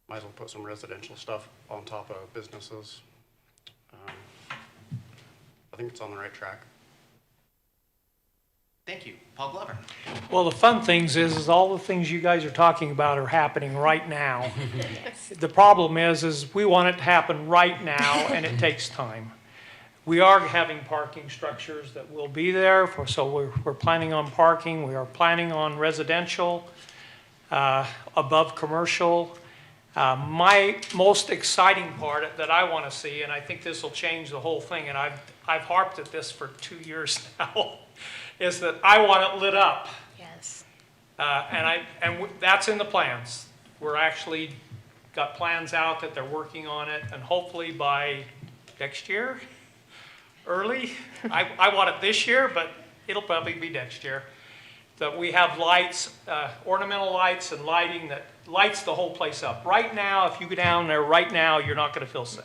Might as well put some residential stuff on top of businesses. I think it's on the right track. Thank you. Paul Glover. Well, the fun things is all the things you guys are talking about are happening right now. The problem is we want it to happen right now, and it takes time. We are having parking structures that will be there, so we're planning on parking. We are planning on residential, above commercial. My most exciting part that I want to see, and I think this will change the whole thing, and I've harped at this for 2 years now, is that I want it lit up. Yes. And that's in the plans. We're actually got plans out that they're working on it, and hopefully by next year, early. I want it this year, but it'll probably be next year. That we have lights, ornamental lights and lighting that lights the whole place up. Right now, if you go down there right now, you're not going to feel safe.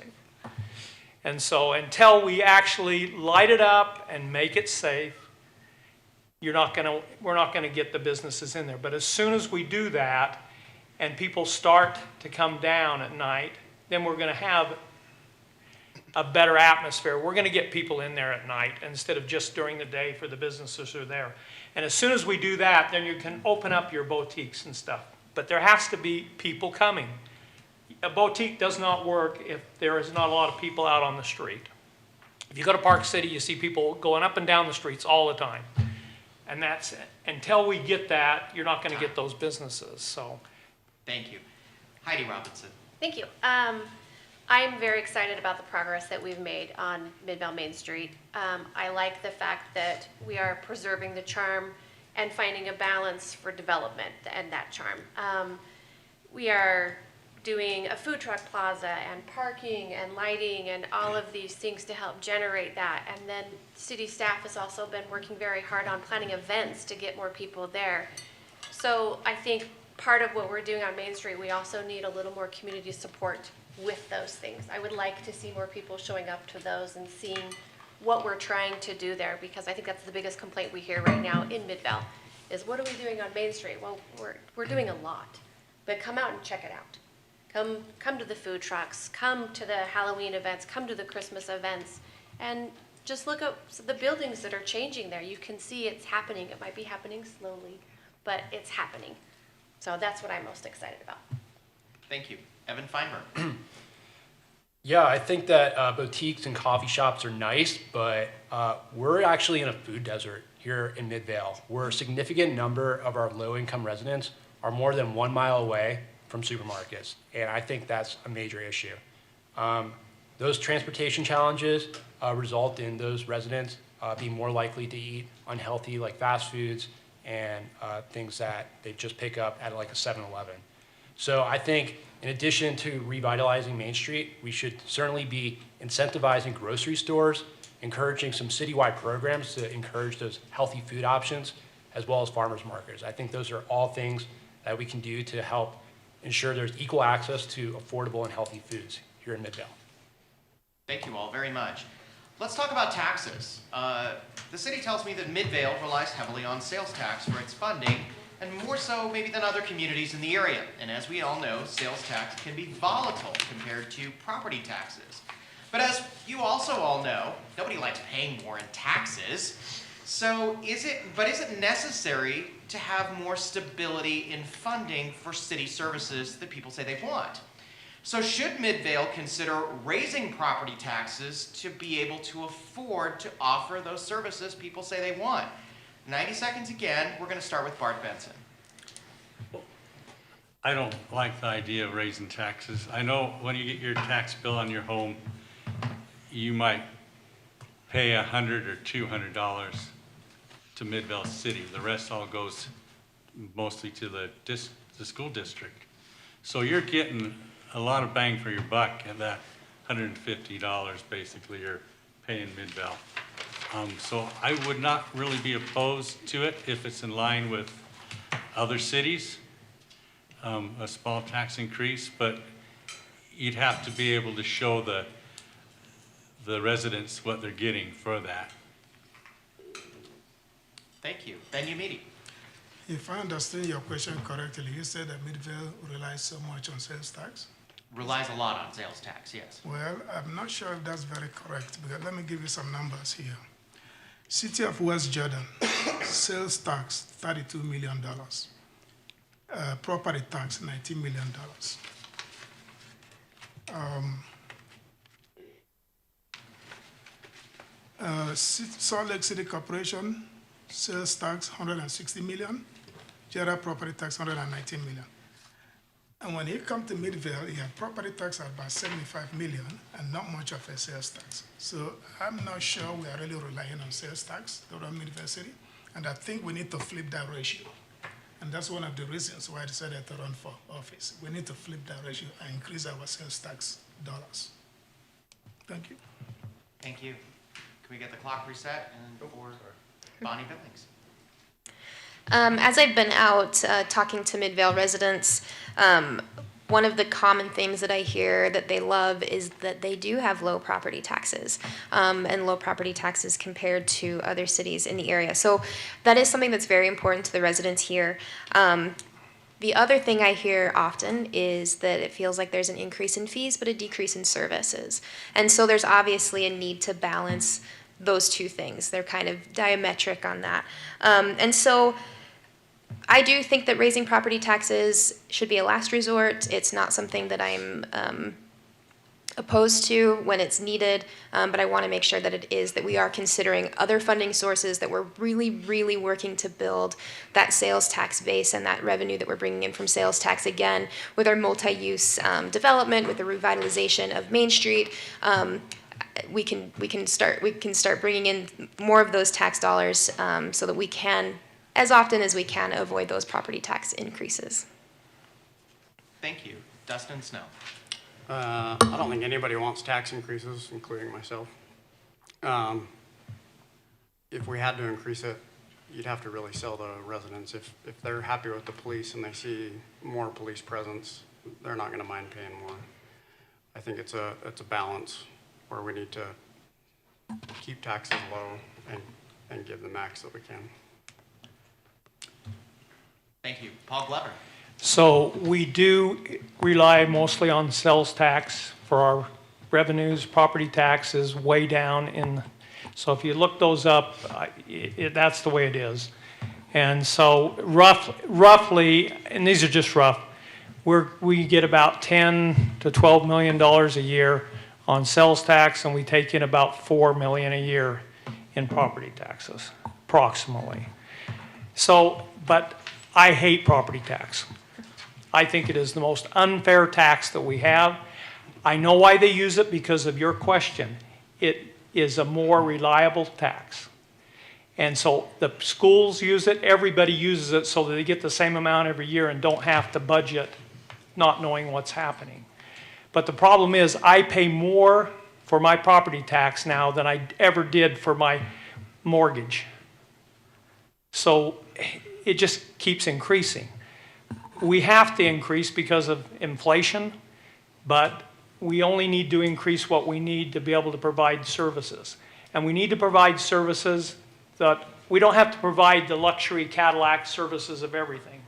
And so until we actually light it up and make it safe, we're not going to get the businesses in there. But as soon as we do that and people start to come down at night, then we're going to have a better atmosphere. We're going to get people in there at night instead of just during the day for the businesses who are there. And as soon as we do that, then you can open up your boutiques and stuff. But there has to be people coming. A boutique does not work if there is not a lot of people out on the street. If you go to Park City, you see people going up and down the streets all the time. And that's, until we get that, you're not going to get those businesses. So, thank you. Heidi Robinson. Thank you. I'm very excited about the progress that we've made on Midvale Main Street. I like the fact that we are preserving the charm and finding a balance for development and that charm. We are doing a food truck plaza and parking and lighting and all of these things to help generate that. And then city staff has also been working very hard on planning events to get more people there. So I think part of what we're doing on Main Street, we also need a little more community support with those things. I would like to see more people showing up to those and seeing what we're trying to do there, because I think that's the biggest complaint we hear right now in Midvale is, what are we doing on Main Street? Well, we're doing a lot, but come out and check it out. Come to the food trucks, come to the Halloween events, come to the Christmas events, and just look at the buildings that are changing there. You can see it's happening. It might be happening slowly, but it's happening. So that's what I'm most excited about. Thank you. Evan Feinberg. Yeah, I think that boutiques and coffee shops are nice, but we're actually in a food desert here in Midvale, where a significant number of our low-income residents are more than 1 mile away from supermarkets, and I think that's a major issue. Those transportation challenges result in those residents being more likely to eat unhealthy, like fast foods and things that they just pick up at like a 7-Eleven. So I think in addition to revitalizing Main Street, we should certainly be incentivizing grocery stores, encouraging some citywide programs to encourage those healthy food options, as well as farmers markets. I think those are all things that we can do to help ensure there's equal access to affordable and healthy foods here in Midvale. Thank you all very much. Let's talk about taxes. The city tells me that Midvale relies heavily on sales tax for its funding, and more so maybe than other communities in the area. And as we all know, sales tax can be volatile compared to property taxes. But as you also all know, nobody likes paying more in taxes. So is it necessary to have more stability in funding for city services that people say they want? So should Midvale consider raising property taxes to be able to afford to offer those services people say they want? 90 seconds again, we're going to start with Bart Benson. I don't like the idea of raising taxes. I know when you get your tax bill on your home, you might pay $100 or $200 to Midvale City. The rest all goes mostly to the school district. So you're getting a lot of bang for your buck at that $150 basically you're paying Midvale. So I would not really be opposed to it if it's in line with other cities, a small tax increase, but you'd have to be able to show the residents what they're getting for that. Thank you. Ben Umidi. If I understand your question correctly, you said that Midvale relies so much on sales tax? Relies a lot on sales tax, yes. Well, I'm not sure if that's very correct, because let me give you some numbers here. City of West Jordan, sales tax, $32 million. Property tax, $19 million. Salt Lake City Corporation, sales tax, $160 million. General property tax, $119 million. And when you come to Midvale, you have property tax at about $75 million and not much of a sales tax. So I'm not sure we are really relying on sales tax to run Midvale City. And I think we need to flip that ratio. And that's one of the reasons why I decided to run for office. We need to flip that ratio and increase our sales tax dollars. Thank you. Thank you. Can we get the clock reset and for Bonnie Billings? As I've been out talking to Midvale residents, one of the common themes that I hear that they love is that they do have low property taxes, and low property taxes compared to other cities in the area. So that is something that's very important to the residents here. The other thing I hear often is that it feels like there's an increase in fees but a decrease in services. And so there's obviously a need to balance those two things. They're kind of diametric on that. And so I do think that raising property taxes should be a last resort. It's not something that I'm opposed to when it's needed, but I want to make sure that it is, that we are considering other funding sources, that we're really, really working to build that sales tax base and that revenue that we're bringing in from sales tax, again, with our multi-use development, with the revitalization of Main Street. We can start bringing in more of those tax dollars so that we can, as often as we can, avoid those property tax increases. Thank you. Dustin Snow. I don't think anybody wants tax increases, including myself. If we had to increase it, you'd have to really sell the residents. If they're happy with the police and they see more police presence, they're not going to mind paying more. I think it's a balance where we need to keep taxes low and give the max that we can. Thank you. Paul Glover. So we do rely mostly on sales tax for our revenues. Property tax is way down in, so if you look those up, that's the way it is. And so roughly, and these are just rough, we get about $10 to $12 million a year on sales tax, and we take in about $4 million a year in property taxes, approximately. So, but I hate property tax. I think it is the most unfair tax that we have. I know why they use it because of your question. It is a more reliable tax. And so the schools use it, everybody uses it so that they get the same amount every year and don't have to budget not knowing what's happening. But the problem is I pay more for my property tax now than I ever did for my mortgage. So it just keeps increasing. We have to increase because of inflation, but we only need to increase what we need to be able to provide services. And we need to provide services that we don't have to provide the luxury Cadillac services of everything.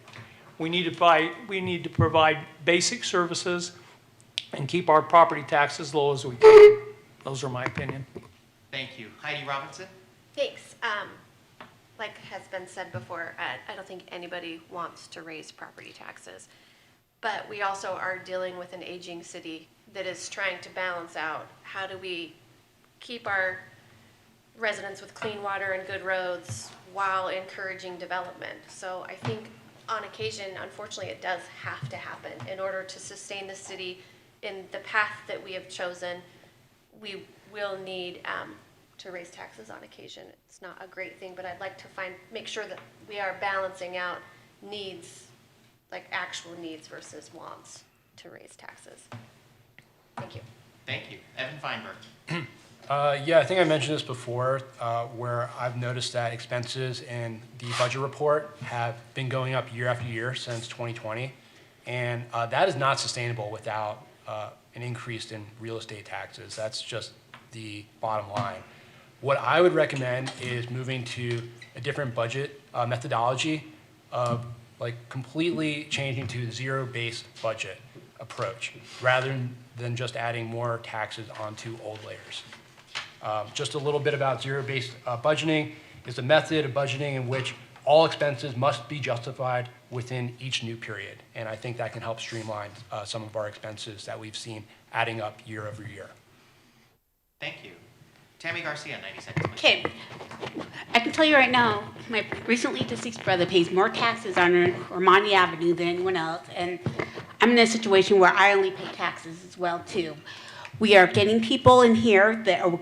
We need to provide basic services and keep our property taxes low as we can. Those are my opinion. Thank you. Heidi Robinson? Thanks. Like has been said before, I don't think anybody wants to raise property taxes. But we also are dealing with an aging city that is trying to balance out how do we keep our residents with clean water and good roads while encouraging development. So I think on occasion, unfortunately, it does have to happen in order to sustain the city in the path that we have chosen. We will need to raise taxes on occasion. It's not a great thing, but I'd like to make sure that we are balancing out needs, like actual needs versus wants to raise taxes. Thank you. Thank you. Evan Feinberg? Yeah, I think I mentioned this before, where I've noticed that expenses in the budget report have been going up year after year since 2020. And that is not sustainable without an increase in real estate taxes. That's just the bottom line. What I would recommend is moving to a different budget methodology of like completely changing to zero-based budget approach rather than just adding more taxes onto old layers. Just a little bit about zero-based budgeting is a method of budgeting in which all expenses must be justified within each new period. And I think that can help streamline some of our expenses that we've seen adding up year over year. Thank you. Tammy Garcia, 90 seconds. Please. Okay, I can tell you right now, my recently deceased brother pays more taxes on Armani Avenue than anyone else, and I'm in a situation where I only pay taxes as well too. We are getting people in here that are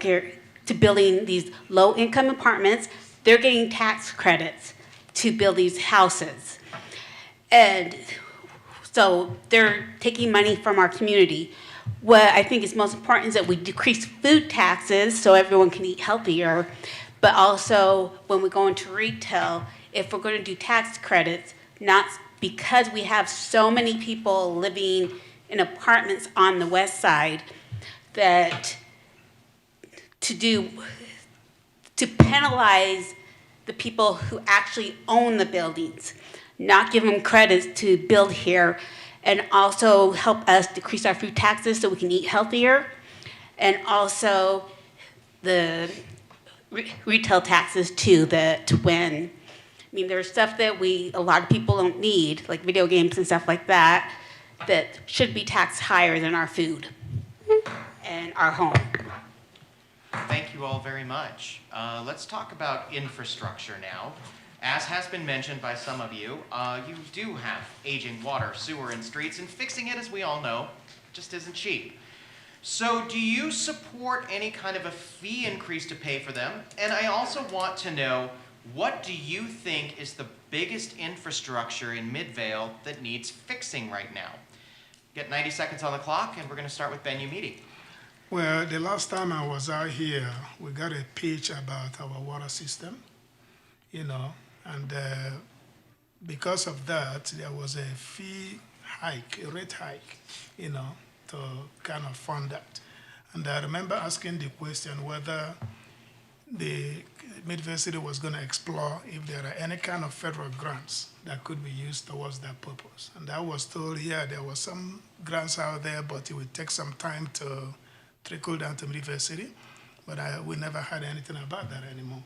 to building these low-income apartments. They're getting tax credits to build these houses, and so they're taking money from our community. What I think is most important is that we decrease food taxes so everyone can eat healthier, but also when we go into retail, if we're going to do tax credits, not because we have so many people living in apartments on the west side, that to penalize the people who actually own the buildings, not give them credits to build here, and also help us decrease our food taxes so we can eat healthier, and also the retail taxes too, there's stuff that a lot of people don't need, like video games and stuff like that, that should be taxed higher than our food and our home. Thank you all very much. Let's talk about infrastructure now. As has been mentioned by some of you, you do have aging water, sewer, and streets, and fixing it, as we all know, just isn't cheap. So do you support any kind of a fee increase to pay for them? And I also want to know, what do you think is the biggest infrastructure in Midvale that needs fixing right now? Get 90 seconds on the clock, and we're going to start with Ben Umidi. Well, the last time I was out here, we got a pitch about our water system, and because of that, there was a rate hike, to kind of fund that. And I remember asking the question whether the Midvale City was going to explore if there are any kind of federal grants that could be used towards that purpose. And I was told, yeah, there were some grants out there, but it would take some time to trickle down to Midvale City. But we never had anything about that anymore,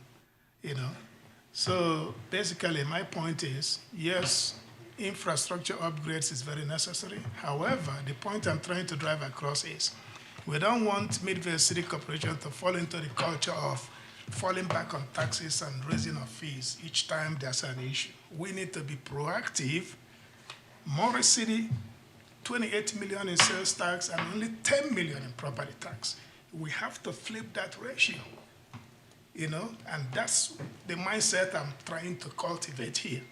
So basically, my point is, yes, infrastructure upgrades is very necessary. However, the point I'm trying to drive across is, we don't want Midvale City Corporation to fall into the culture of falling back on taxes and raising of fees each time there's an issue. We need to be proactive. Morris City 28 million in sales tax and only 10 million in property tax. We have to flip that ratio, you know, and that's the mindset I'm trying to cultivate here.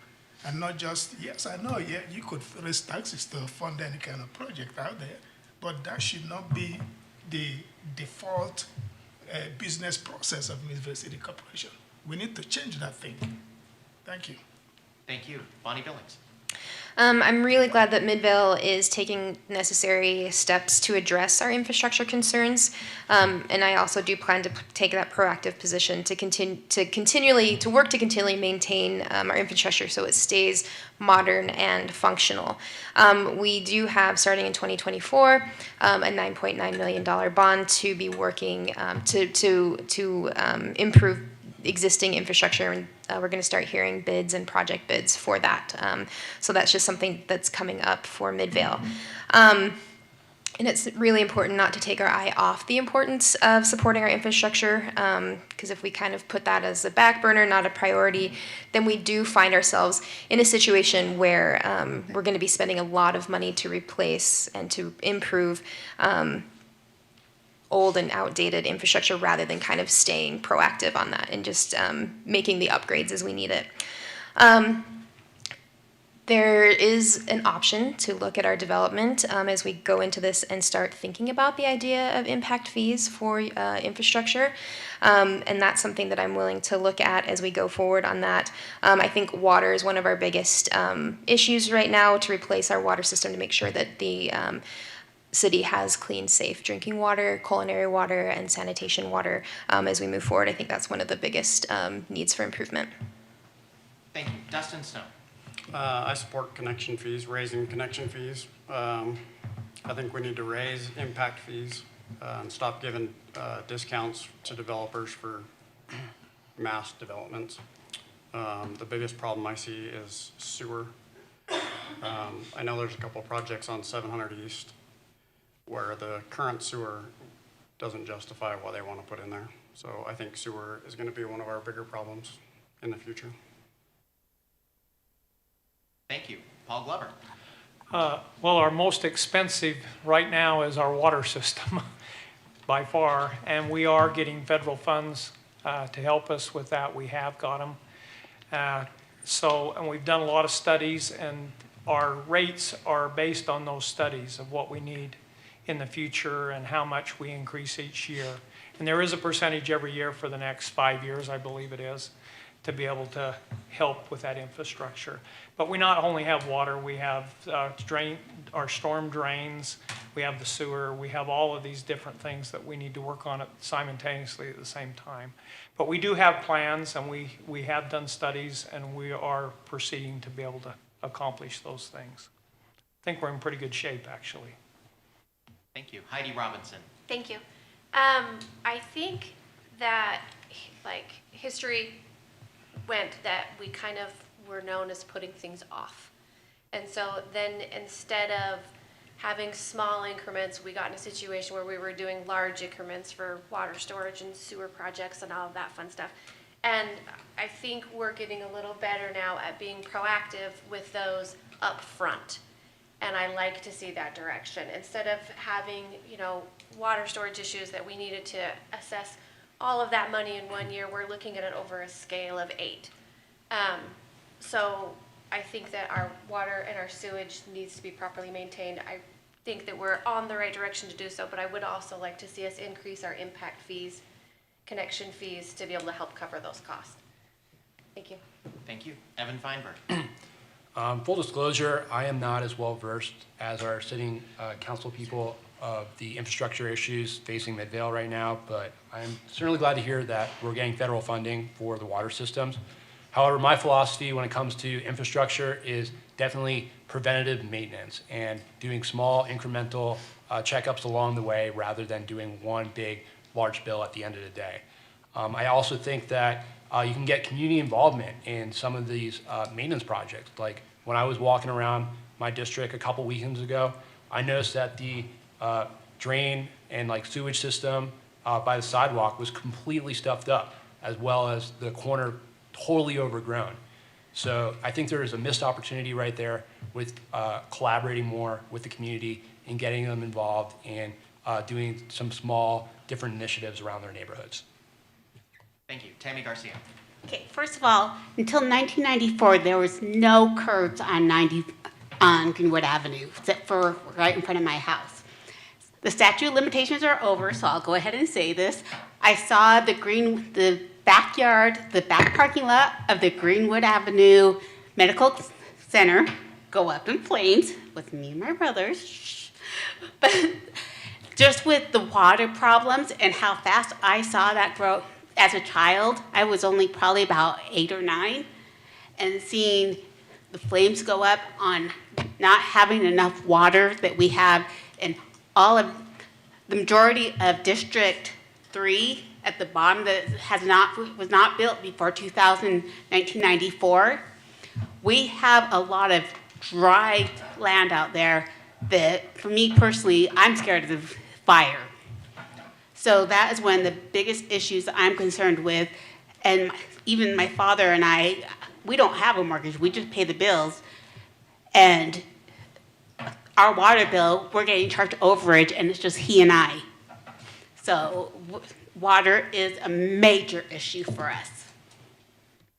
And not just, yes, I know, yeah, you could raise taxes to fund any kind of project out there, but that should not be the default business process of Millville City Corporation. We need to change that thing. Thank you. Thank you. Bonnie Billings. I'm really glad that Midvale is taking necessary steps to address our infrastructure concerns, and I also do plan to take that proactive position to continually maintain our infrastructure so it stays modern and functional. We do have, starting in 2024, a $9.9 million bond to be working to improve existing infrastructure, and we're going to start hearing bids and project bids for that. So that's just something that's coming up for Midvale. And it's really important not to take our eye off the importance of supporting our infrastructure, because if we kind of put that as a back burner, not a priority, then we do find ourselves in a situation where we're going to be spending a lot of money to replace and to improve old and outdated infrastructure rather than kind of staying proactive on that and just making the upgrades as we need it. There is an option to look at our development as we go into this and start thinking about the idea of impact fees for infrastructure. And that's something that I'm willing to look at as we go forward on that. I think water is one of our biggest issues right now, to replace our water system to make sure that the city has clean, safe drinking water, culinary water, and sanitation water as we move forward. I think that's one of the biggest needs for improvement. Thank you. Dustin Snow. I support connection fees, raising connection fees. I think we need to raise impact fees and stop giving discounts to developers for mass developments. The biggest problem I see is sewer. I know there's a couple projects on 700 East where the current sewer doesn't justify what they want to put in there. So I think sewer is going to be one of our bigger problems in the future. Thank you. Paul Glover. Well, our most expensive right now is our water system by far, and we are getting federal funds to help us with that. We have got them. And we've done a lot of studies, and our rates are based on those studies of what we need in the future and how much we increase each year. And there is a percentage every year for the next 5 years, I believe it is, to be able to help with that infrastructure. But we not only have water, we have our storm drains, we have the sewer, we have all of these different things that we need to work on simultaneously at the same time. But we do have plans, and we have done studies, and we are proceeding to be able to accomplish those things. I think we're in pretty good shape, actually. Thank you. Heidi Robinson. Thank you. I think that, like, history went that we kind of were known as putting things off. And so then instead of having small increments, we got in a situation where we were doing large increments for water storage and sewer projects and all of that fun stuff. And I think we're getting a little better now at being proactive with those up front. And I like to see that direction. Instead of having, water storage issues that we needed to assess all of that money in 1 year, we're looking at it over a scale of 8. So I think that our water and our sewage needs to be properly maintained. I think that we're on the right direction to do so, but I would also like to see us increase our impact fees, connection fees, to be able to help cover those costs. Thank you. Thank you. Evan Feinberg. Full disclosure, I am not as well versed as our sitting council people of the infrastructure issues facing Midvale right now, but I'm certainly glad to hear that we're getting federal funding for the water systems. However, my philosophy when it comes to infrastructure is definitely preventative maintenance and doing small incremental checkups along the way rather than doing one big, large bill at the end of the day. I also think that you can get community involvement in some of these maintenance projects. Like when I was walking around my district a couple weekends ago, I noticed that the drain and sewage system by the sidewalk was completely stuffed up, as well as the corner totally overgrown. So I think there is a missed opportunity right there with collaborating more with the community and getting them involved and doing some small different initiatives around their neighborhoods. Thank you. Tammy Garcia. Okay, first of all, until 1994, there was no curbs on Greenwood Avenue, except for right in front of my house. The statute of limitations are over, so I'll go ahead and say this. I saw the backyard, the back parking lot of the Greenwood Avenue Medical Center go up in flames with me and my brothers. Shh. But just with the water problems and how fast I saw that grow as a child, I was only probably about 8 or 9, and seeing the flames go up on not having enough water that we have in all of the majority of District 3 at the bottom that was not built before 1994. We have a lot of dry land out there that, for me personally, I'm scared of the fire. So that is one of the biggest issues I'm concerned with. And even my father and I, we don't have a mortgage, we just pay the bills. And our water bill, we're getting charged overage, and it's just he and I. So water is a major issue for us.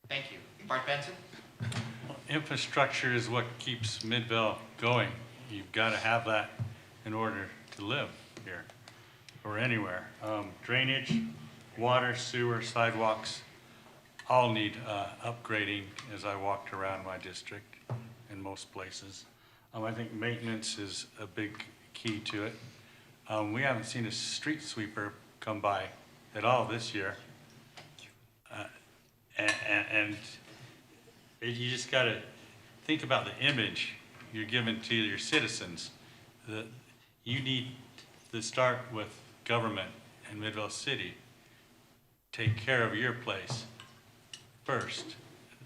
Thank you. Bart Benson. Well, infrastructure is what keeps Midvale going. You've got to have that in order to live here or anywhere. Drainage, water, sewer, sidewalks, all need upgrading as I walked around my district in most places. I think maintenance is a big key to it. We haven't seen a street sweeper come by at all this year. You just got to think about the image you're giving to your citizens. You need to start with government in Midvale City. Take care of your place first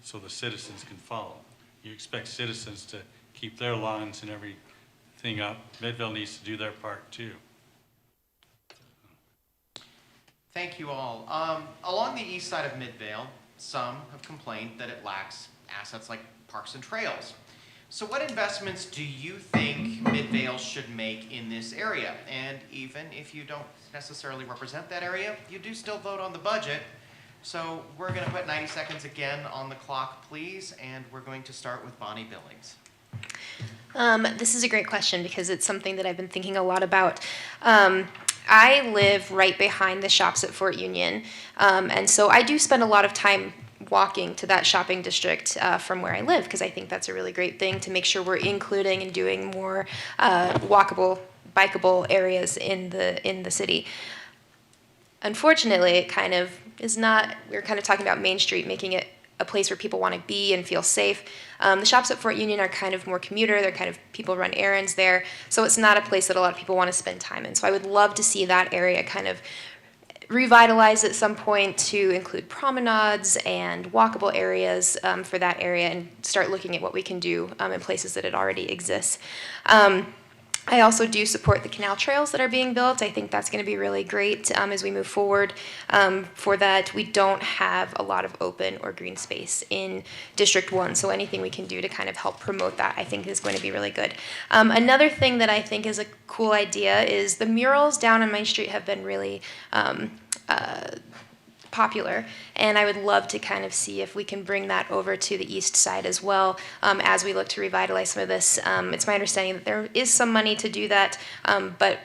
so the citizens can follow. You expect citizens to keep their lawns and everything up. Midvale needs to do their part too. Thank you all. Along the east side of Midvale, some have complained that it lacks assets like parks and trails. So what investments do you think Midvale should make in this area? And even if you don't necessarily represent that area, you do still vote on the budget. So we're going to put 90 seconds again on the clock, please, and we're going to start with Bonnie Billings. This is a great question because it's something that I've been thinking a lot about. I live right behind the shops at Fort Union, and so I do spend a lot of time walking to that shopping district from where I live because I think that's a really great thing to make sure we're including and doing more walkable, bikeable areas in the city. Unfortunately, it kind of is not. We're kind of talking about Main Street, making it a place where people want to be and feel safe. The shops at Fort Union are kind of more commuter. They're kind of, people run errands there. So it's not a place that a lot of people want to spend time in. So I would love to see that area kind of revitalized at some point to include promenades and walkable areas for that area and start looking at what we can do in places that it already exists. I also do support the canal trails that are being built. I think that's going to be really great as we move forward. For that, we don't have a lot of open or green space in District 1, so anything we can do to kind of help promote that, I think, is going to be really good. Another thing that I think is a cool idea is the murals down on Main Street have been really popular, and I would love to kind of see if we can bring that over to the east side as well as we look to revitalize some of this. It's my understanding that there is some money to do that, but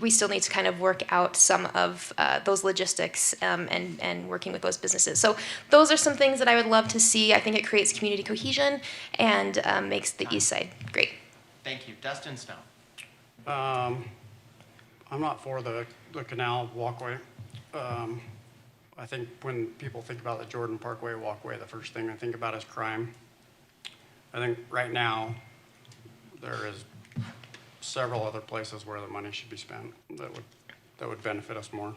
we still need to kind of work out some of those logistics and working with those businesses. So those are some things that I would love to see. I think it creates community cohesion and makes the east side great. Thank you. Dustin Snow. I'm not for the canal walkway. I think when people think about the Jordan Parkway walkway, the first thing I think about is crime. I think right now there is several other places where the money should be spent that would benefit us more.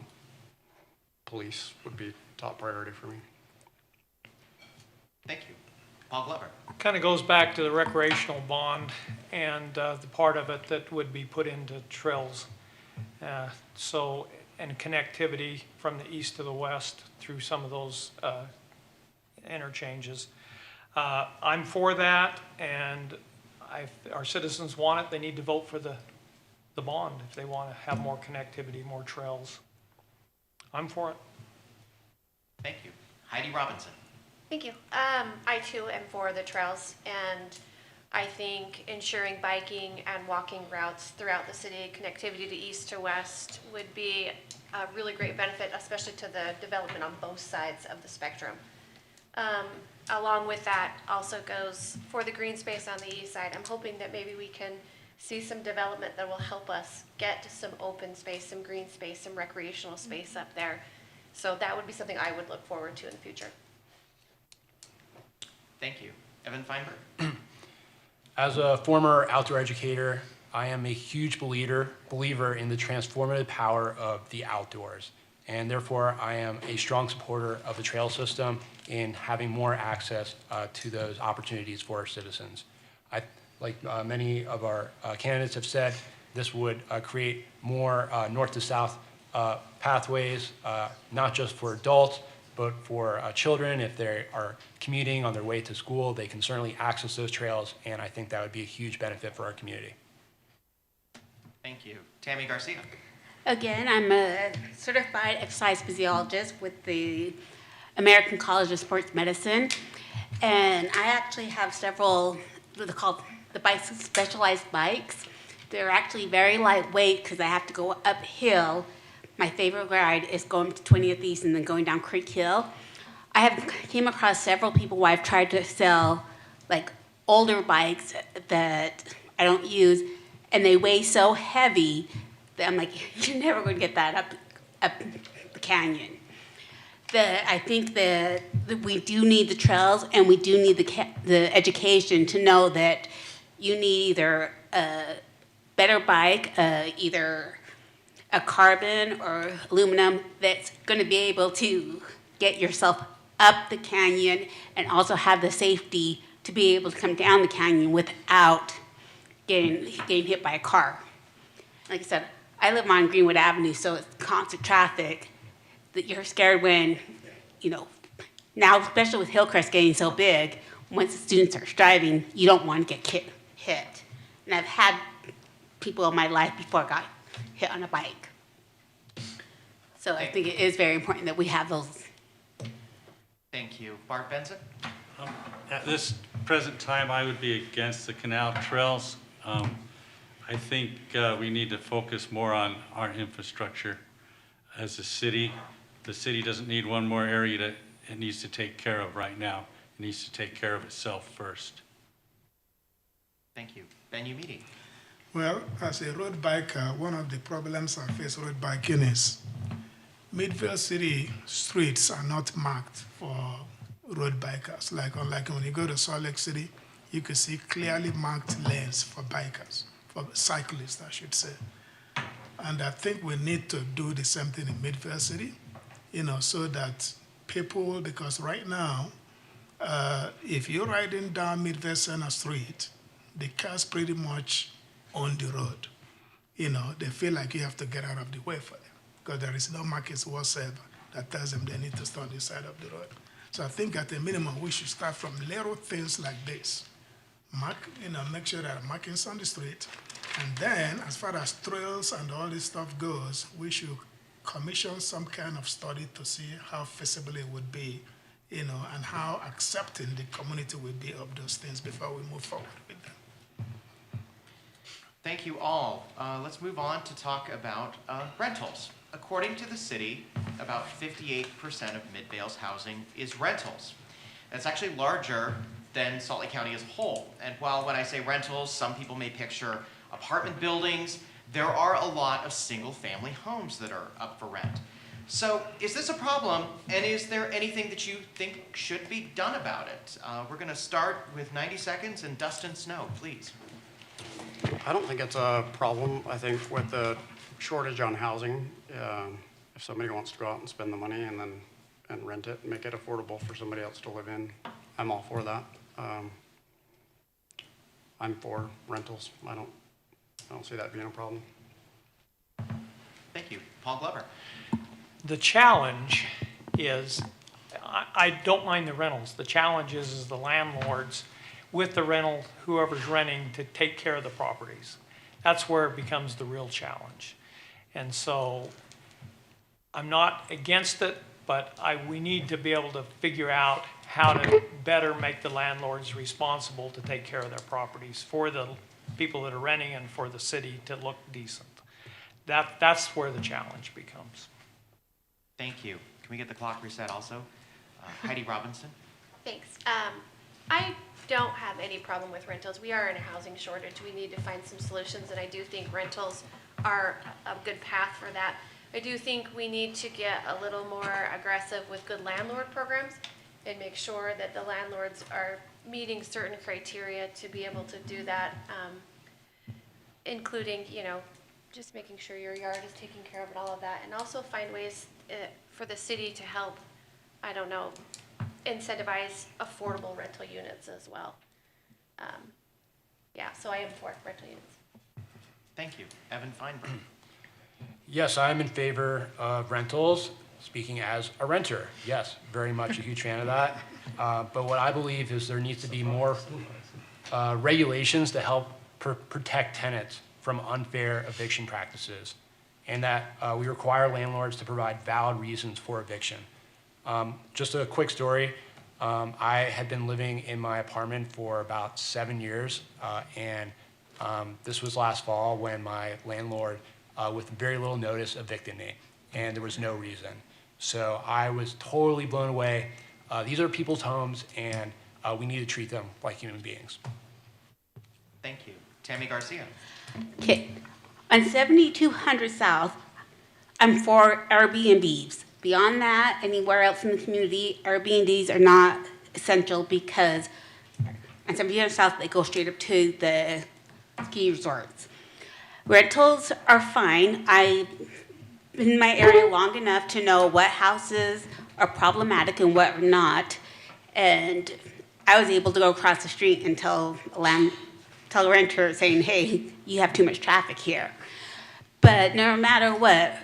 Police would be top priority for me. Thank you. Paul Glover. Kind of goes back to the recreational bond and the part of it that would be put into trails. And connectivity from the east to the west through some of those interchanges. I'm for that, and our citizens want it, they need to vote for the bond if they want to have more connectivity, more trails. I'm for it. Thank you. Heidi Robinson. Thank you. I too am for the trails, and I think ensuring biking and walking routes throughout the city, connectivity to east to west, would be a really great benefit, especially to the development on both sides of the spectrum. Along with that also goes for the green space on the east side. I'm hoping that maybe we can see some development that will help us get to some open space, some green space, some recreational space up there. So that would be something I would look forward to in the future. Thank you. Evan Feinberg. As a former outdoor educator, I am a huge believer in the transformative power of the outdoors. And therefore, I am a strong supporter of the trail system in having more access to those opportunities for our citizens. Like many of our candidates have said, this would create more north to south pathways, not just for adults, but for children. If they are commuting on their way to school, they can certainly access those trails, and I think that would be a huge benefit for our community. Thank you. Tammy Garcia. Again, I'm a certified exercise physiologist with the American College of Sports Medicine, and I actually have several what are called the bikes, specialized bikes. They're actually very lightweight because I have to go uphill. My favorite ride is going to 20th East and then going down Creek Hill. I have came across several people who I've tried to sell like older bikes that I don't use, and they weigh so heavy that I'm like, you're never going to get that up the canyon. I think that we do need the trails, and we do need the education to know that you need either a better bike, either a carbon or aluminum that's going to be able to get yourself up the canyon and also have the safety to be able to come down the canyon without getting hit by a car. Like I said, I live on Greenwood Avenue, so it's constant traffic that you're scared when, now especially with Hillcrest getting so big, once the students are driving, you don't want to get hit. And I've had people in my life before got hit on a bike. So I think it is very important that we have those. Thank you. Bart Benson. At this present time, I would be against the canal trails. I think we need to focus more on our infrastructure as a city. The city doesn't need one more area that it needs to take care of right now. It needs to take care of itself first. Thank you. Ben Umidi. Well, as a road biker, one of the problems I face road biking is Midvale City streets are not marked for road bikers. Unlike when you go to Salt Lake City, you can see clearly marked lanes for bikers, for cyclists, I should say. And I think we need to do the same thing in Midvale City, so that people, because right now, if you're riding down Midvale Center Street, the cars pretty much on the road. They feel like you have to get out of the way for them because there is no markings whatsoever that tells them they need to stay on the side of the road. So I think at a minimum, we should start from little things like this. Make sure there are markings on the street. And then, as far as trails and all this stuff goes, we should commission some kind of study to see how feasible it would be, and how accepting the community would be of those things before we move forward with them. Thank you all. Let's move on to talk about rentals. According to the city, about 58% of Midvale's housing is rentals. That's actually larger than Salt Lake County as a whole. And while when I say rentals, some people may picture apartment buildings, there are a lot of single-family homes that are up for rent. So is this a problem, and is there anything that you think should be done about it? We're going to start with 90 seconds, and Dustin Snow, please. I don't think it's a problem. I think with the shortage on housing, if somebody wants to go out and spend the money and rent it and make it affordable for somebody else to live in, I'm all for that. I'm for rentals. I don't see that being a problem. Thank you. Paul Glover. The challenge is, I don't mind the rentals. The challenge is the landlords with the rental, whoever's renting, to take care of the properties. That's where it becomes the real challenge. And so I'm not against it, but we need to be able to figure out how to better make the landlords responsible to take care of their properties for the people that are renting and for the city to look decent. That's where the challenge becomes. Thank you. Can we get the clock reset also? Heidi Robinson? Thanks. I don't have any problem with rentals. We are in a housing shortage. We need to find some solutions, and I do think rentals are a good path for that. I do think we need to get a little more aggressive with good landlord programs and make sure that the landlords are meeting certain criteria to be able to do that, including, just making sure your yard is taken care of and all of that, and also find ways for the city to help, incentivize affordable rental units as well. So I am for rental units. Thank you. Evan Feinberg? Yes, I'm in favor of rentals, speaking as a renter. Yes, very much a huge fan of that. But what I believe is there needs to be more regulations to help protect tenants from unfair eviction practices, and that we require landlords to provide valid reasons for eviction. Just a quick story. I had been living in my apartment for about 7 years, and this was last fall when my landlord, with very little notice, evicted me, and there was no reason. So I was totally blown away. These are people's homes, and we need to treat them like human beings. Thank you. Tammy Garcia? Okay, on 7200 South, I'm for Airbnbs. Beyond that, anywhere else in the community, Airbnbs are not essential because on 7200 South, they go straight up to the ski resorts. Rentals are fine. I've been in my area long enough to know what houses are problematic and what are not. And I was able to go across the street and tell a renter saying, hey, you have too much traffic here. But no matter what,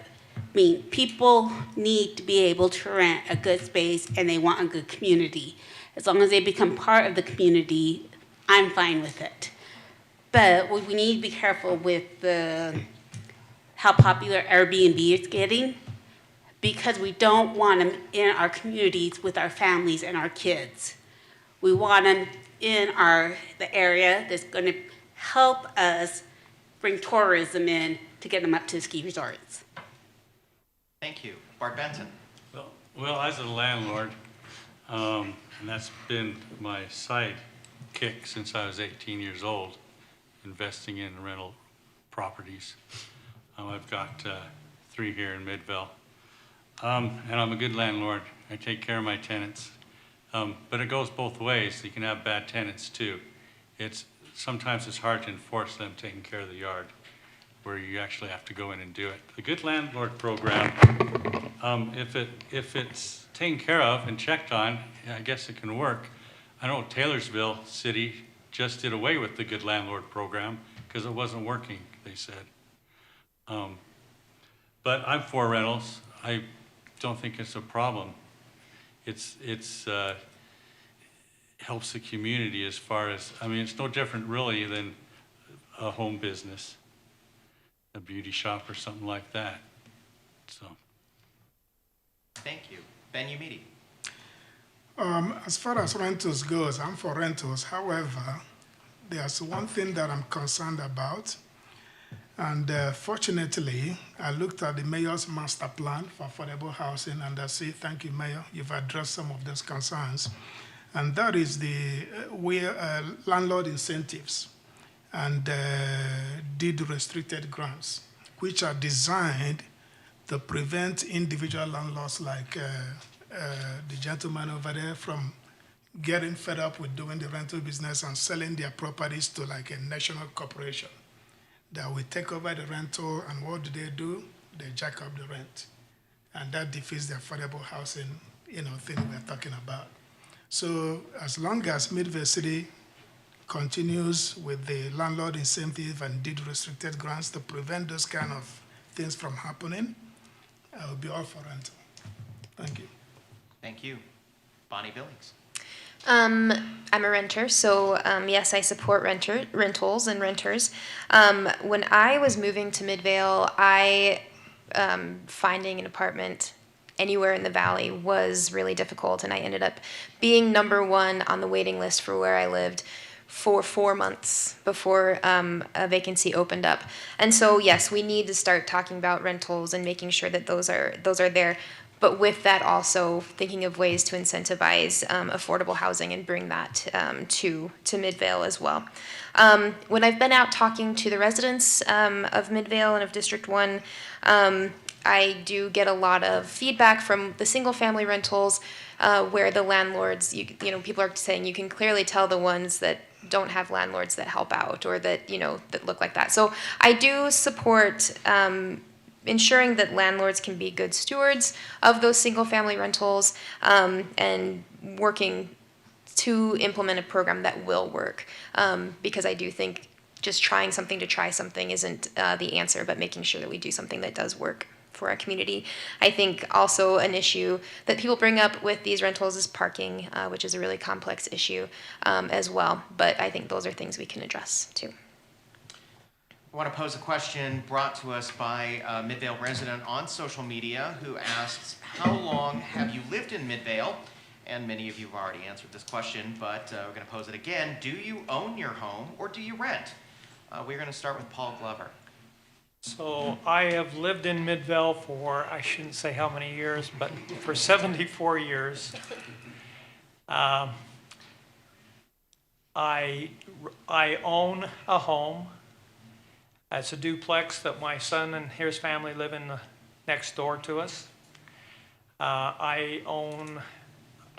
people need to be able to rent a good space and they want a good community. As long as they become part of the community, I'm fine with it. But we need to be careful with how popular Airbnb is getting, because we don't want them in our communities with our families and our kids. We want them in the area that's going to help us bring tourism in to get them up to the ski resorts. Thank you. Bart Benton? Well, as a landlord, and that's been my side kick since I was 18 years old, investing in rental properties. I've got 3 here in Midvale. And I'm a good landlord. I take care of my tenants. But it goes both ways. You can have bad tenants too. Sometimes it's hard to enforce them taking care of the yard, where you actually have to go in and do it. The good landlord program, if it's taken care of and checked on, I guess it can work. I know Taylorsville City just did away with the good landlord program because it wasn't working, they said. But I'm for rentals. I don't think it's a problem. It's helps the community as far as, it's no different really than a home business, a beauty shop or something like that. So. Thank you. Ben Umidi? As far as rentals goes, I'm for rentals. However, there's one thing that I'm concerned about. And fortunately, I looked at the mayor's master plan for affordable housing, and I say, thank you, Mayor, you've addressed some of those concerns. And that is the landlord incentives and deed restricted grants, which are designed to prevent individual landlords like the gentleman over there from getting fed up with doing the rental business and selling their properties to like a national corporation that will take over the rental, and what do? They jack up the rent. And that defeats the affordable housing, thing we're talking about. So as long as Midvale City continues with the landlord incentive and deed restricted grants to prevent those kind of things from happening, I will be all for rental. Thank you. Thank you. Bonnie Billings. I'm a renter, so yes, I support rentals and renters. When I was moving to Midvale, finding an apartment anywhere in the valley was really difficult, and I ended up being number one on the waiting list for where I lived for 4 months before a vacancy opened up. And so yes, we need to start talking about rentals and making sure that those are there. But with that, also thinking of ways to incentivize affordable housing and bring that to Midvale as well. When I've been out talking to the residents of Midvale and of District 1, I do get a lot of feedback from the single-family rentals where the landlords, people are saying you can clearly tell the ones that don't have landlords that help out or that, that look like that. So I do support ensuring that landlords can be good stewards of those single-family rentals and working to implement a program that will work. Because I do think just trying something to try something isn't the answer, but making sure that we do something that does work for our community. I think also an issue that people bring up with these rentals is parking, which is a really complex issue as well. But I think those are things we can address too. I want to pose a question brought to us by a Midvale resident on social media who asks, how long have you lived in Midvale? And many of you have already answered this question, but we're going to pose it again. Do you own your home or do you rent? We're going to start with Paul Glover. So I have lived in Midvale for, I shouldn't say how many years, but for 74 years. I own a home. It's a duplex that my son and his family live in next door to us. I own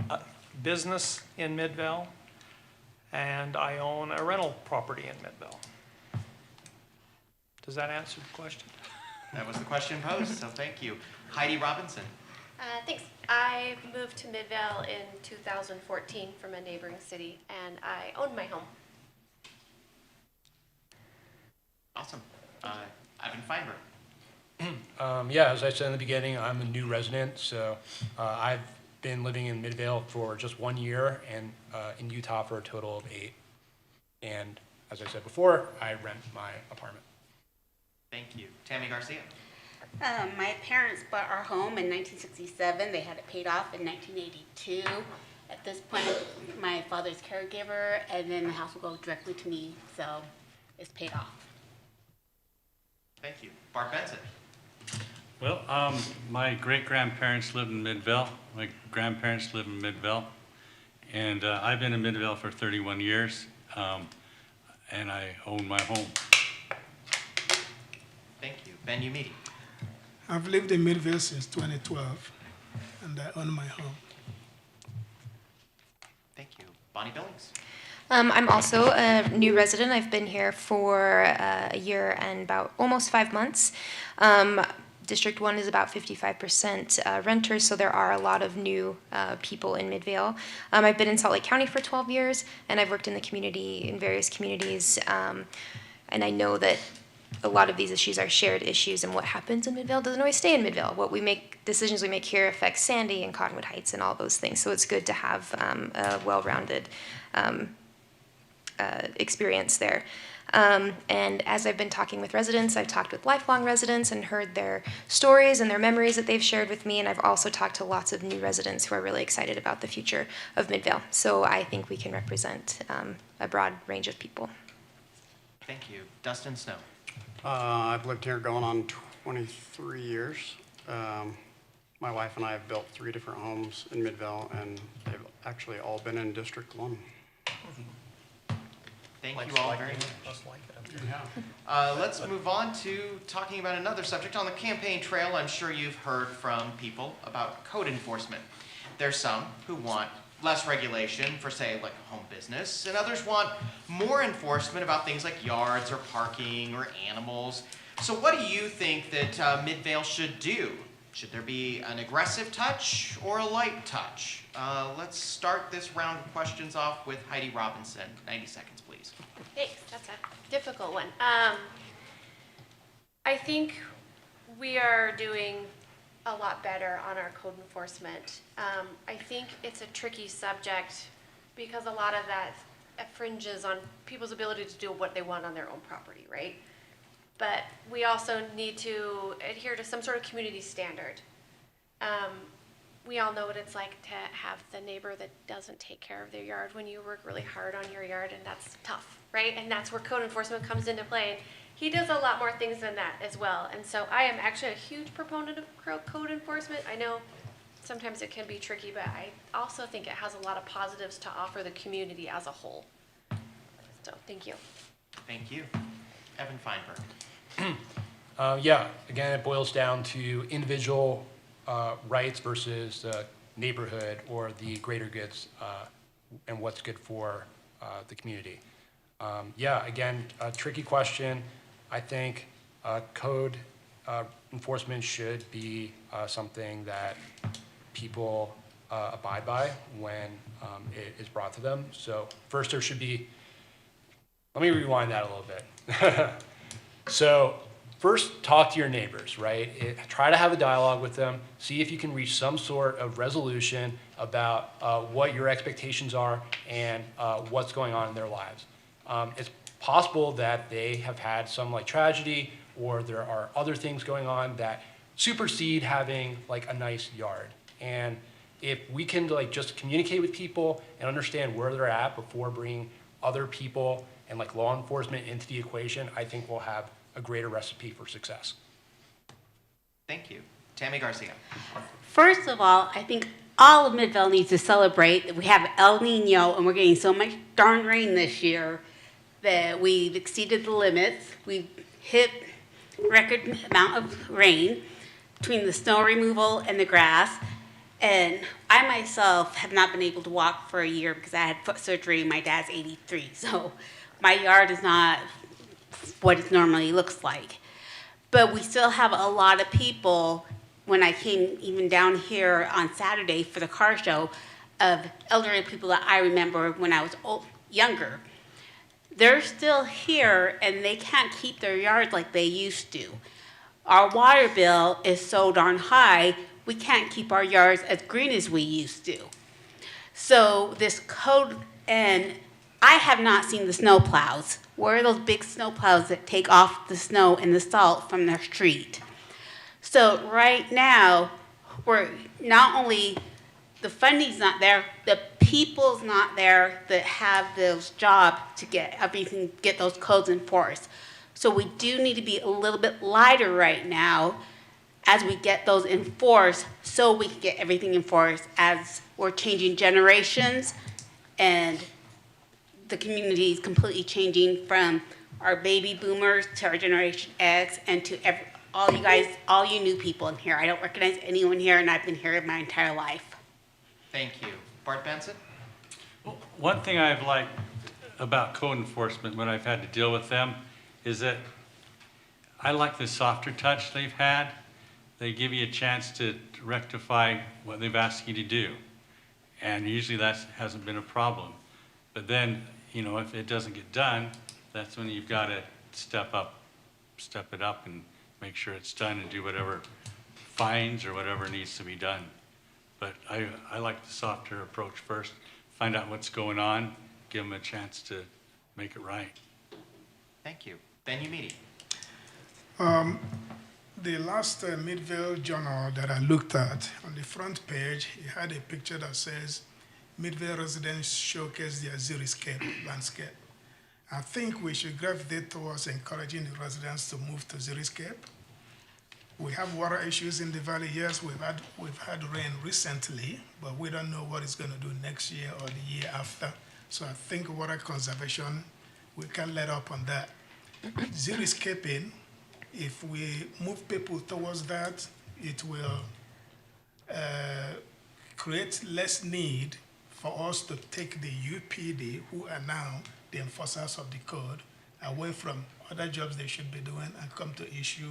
a business in Midvale, and I own a rental property in Midvale. Does that answer the question? That was the question posed, so thank you. Heidi Robinson. Thanks. I moved to Midvale in 2014 from a neighboring city, and I own my home. Awesome. Ivan Feinberg. Yeah, as I said in the beginning, I'm a new resident, so I've been living in Midvale for just 1 year and in Utah for a total of 8. And as I said before, I rent my apartment. Thank you. Tammy Garcia. My parents bought our home in 1967. They had it paid off in 1982. At this point, my father's caregiver, and then the house will go directly to me, so it's paid off. Thank you. Bart Benson. Well, my great-grandparents lived in Midvale. My grandparents live in Midvale. And I've been in Midvale for 31 years, and I own my home. Thank you. Ben Umidi. I've lived in Midvale since 2012, and I own my home. Thank you. Bonnie Billings. I'm also a new resident. I've been here for a year and about almost 5 months. District 1 is about 55% renters, so there are a lot of new people in Midvale. I've been in Salt Lake County for 12 years, and I've worked in the community, in various communities, and I know that a lot of these issues are shared issues, and what happens in Midvale doesn't always stay in Midvale. Decisions we make here affect Sandy and Cottonwood Heights and all those things, so it's good to have a well-rounded experience there. And as I've been talking with residents, I've talked with lifelong residents and heard their stories and their memories that they've shared with me, and I've also talked to lots of new residents who are really excited about the future of Midvale. So I think we can represent a broad range of people. Thank you. Dustin Snow. I've lived here going on 23 years. My wife and I have built 3 different homes in Midvale, and they've actually all been in District 1. Thank you all very much. Let's move on to talking about another subject. On the campaign trail, I'm sure you've heard from people about code enforcement. There's some who want less regulation for, say, like a home business, and others want more enforcement about things like yards or parking or animals. So what do you think that Midvale should do? Should there be an aggressive touch or a light touch? Let's start this round of questions off with Heidi Robinson. 90 seconds, please. Thanks. That's a difficult one. I think we are doing a lot better on our code enforcement. I think it's a tricky subject because a lot of that fringes on people's ability to do what they want on their own property, right? But we also need to adhere to some sort of community standard. We all know what it's like to have the neighbor that doesn't take care of their yard when you work really hard on your yard, and that's tough, right? And that's where code enforcement comes into play. And he does a lot more things than that as well. And so I am actually a huge proponent of code enforcement. I know sometimes it can be tricky, but I also think it has a lot of positives to offer the community as a whole. So thank you. Thank you. Evan Feinberg. Yeah, again, it boils down to individual rights versus the neighborhood or the greater goods and what's good for the community. Yeah, again, a tricky question. I think code enforcement should be something that people abide by when it is brought to them. So first there should be, let me rewind that a little bit. So first, talk to your neighbors, right? Try to have a dialogue with them. See if you can reach some sort of resolution about what your expectations are and what's going on in their lives. It's possible that they have had some like tragedy or there are other things going on that supersede having like a nice yard. And if we can like just communicate with people and understand where they're at before bringing other people and like law enforcement into the equation, I think we'll have a greater recipe for success. Thank you. Tammy Garcia. First of all, I think all of Midvale needs to celebrate that we have El Nino and we're getting so much darn rain this year that we've exceeded the limits. We've hit record amount of rain between the snow removal and the grass. And I myself have not been able to walk for a year because I had foot surgery. My dad's 83, so my yard is not what it normally looks like. But we still have a lot of people, when I came even down here on Saturday for the car show, of elderly people that I remember when I was younger. They're still here and they can't keep their yards like they used to. Our water bill is so darn high, we can't keep our yards as green as we used to. So this code, and I have not seen the snow plows. Where are those big snow plows that take off the snow and the salt from their street? So right now, we're not only, the funding's not there, the people's not there that have those jobs to get everything, get those codes enforced. So we do need to be a little bit lighter right now as we get those enforced so we can get everything enforced as we're changing generations and the community is completely changing from our baby boomers to our Generation X and to all you guys, all you new people in here. I don't recognize anyone here and I've been here my entire life. Thank you. Bart Benson? Well, one thing I've liked about code enforcement when I've had to deal with them is that I like the softer touch they've had. They give you a chance to rectify what they've asked you to do. And usually that hasn't been a problem. But then, you know, if it doesn't get done, that's when you've got to step it up and make sure it's done and do whatever fines or whatever needs to be done. But I like the softer approach first. Find out what's going on, give them a chance to make it right. Thank you. Ben Umidi. The last Midvale Journal that I looked at, on the front page, it had a picture that says, Midvale residents showcase their xeriscape landscape. I think we should gravitate towards encouraging the residents to move to xeriscape. We have water issues in the valley. Yes, we've had rain recently, but we don't know what it's going to do next year or the year after. So I think water conservation, we can let up on that. Xeriscaping, if we move people towards that, it will create less need for us to take the UPD, who are now the enforcers of the code, away from other jobs they should be doing and come to issue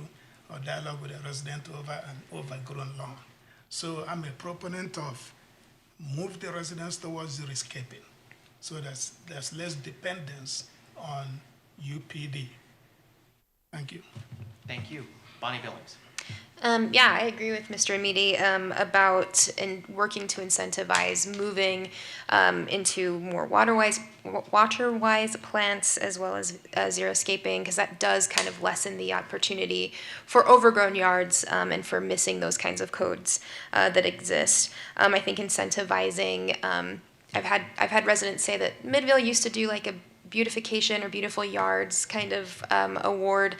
or dialogue with a resident over an overgrown lawn. So I'm a proponent of move the residents towards xeriscaping, so there's less dependence on UPD. Thank you. Thank you. Bonnie Billings. Yeah, I agree with Mr. Amidi about working to incentivize moving into more water-wise plants as well as xeriscaping, because that does kind of lessen the opportunity for overgrown yards and for missing those kinds of codes that exist. I think incentivizing. I've had residents say that Midvale used to do like a beautification or beautiful yards kind of award.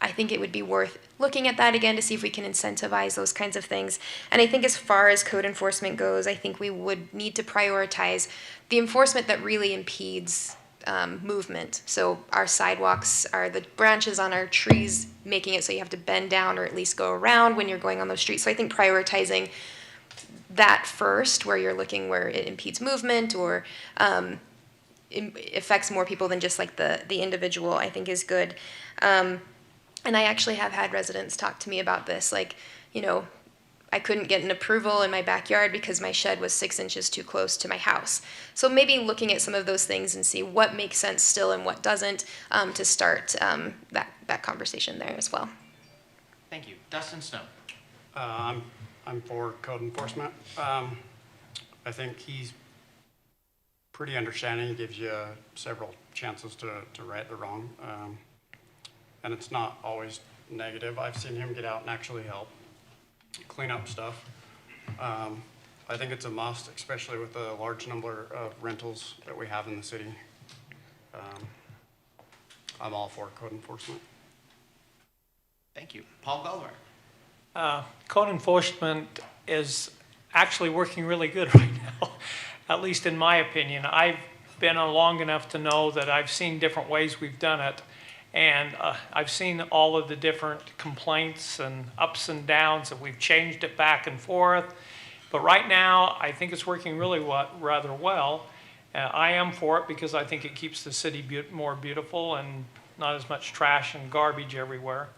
I think it would be worth looking at that again to see if we can incentivize those kinds of things. And I think as far as code enforcement goes, I think we would need to prioritize the enforcement that really impedes movement. So our sidewalks are the branches on our trees, making it so you have to bend down or at least go around when you're going on those streets. So I think prioritizing that first, where you're looking where it impedes movement or affects more people than just like the individual, I think is good. And I actually have had residents talk to me about this, like, you know, I couldn't get an approval in my backyard because my shed was 6 inches too close to my house. So maybe looking at some of those things and see what makes sense still and what doesn't to start that conversation there as well. Thank you. Dustin Snow. I'm for code enforcement. I think he's pretty understanding. He gives you several chances to right the wrong. And it's not always negative. I've seen him get out and actually help clean up stuff. I think it's a must, especially with the large number of rentals that we have in the city. I'm all for code enforcement. Thank you. Paul Goldberg. Code enforcement is actually working really good right now, at least in my opinion. I've been on long enough to know that I've seen different ways we've done it. And I've seen all of the different complaints and ups and downs, and we've changed it back and forth. But right now, I think it's working really rather well. I am for it because I think it keeps the city more beautiful and not as much trash and garbage everywhere.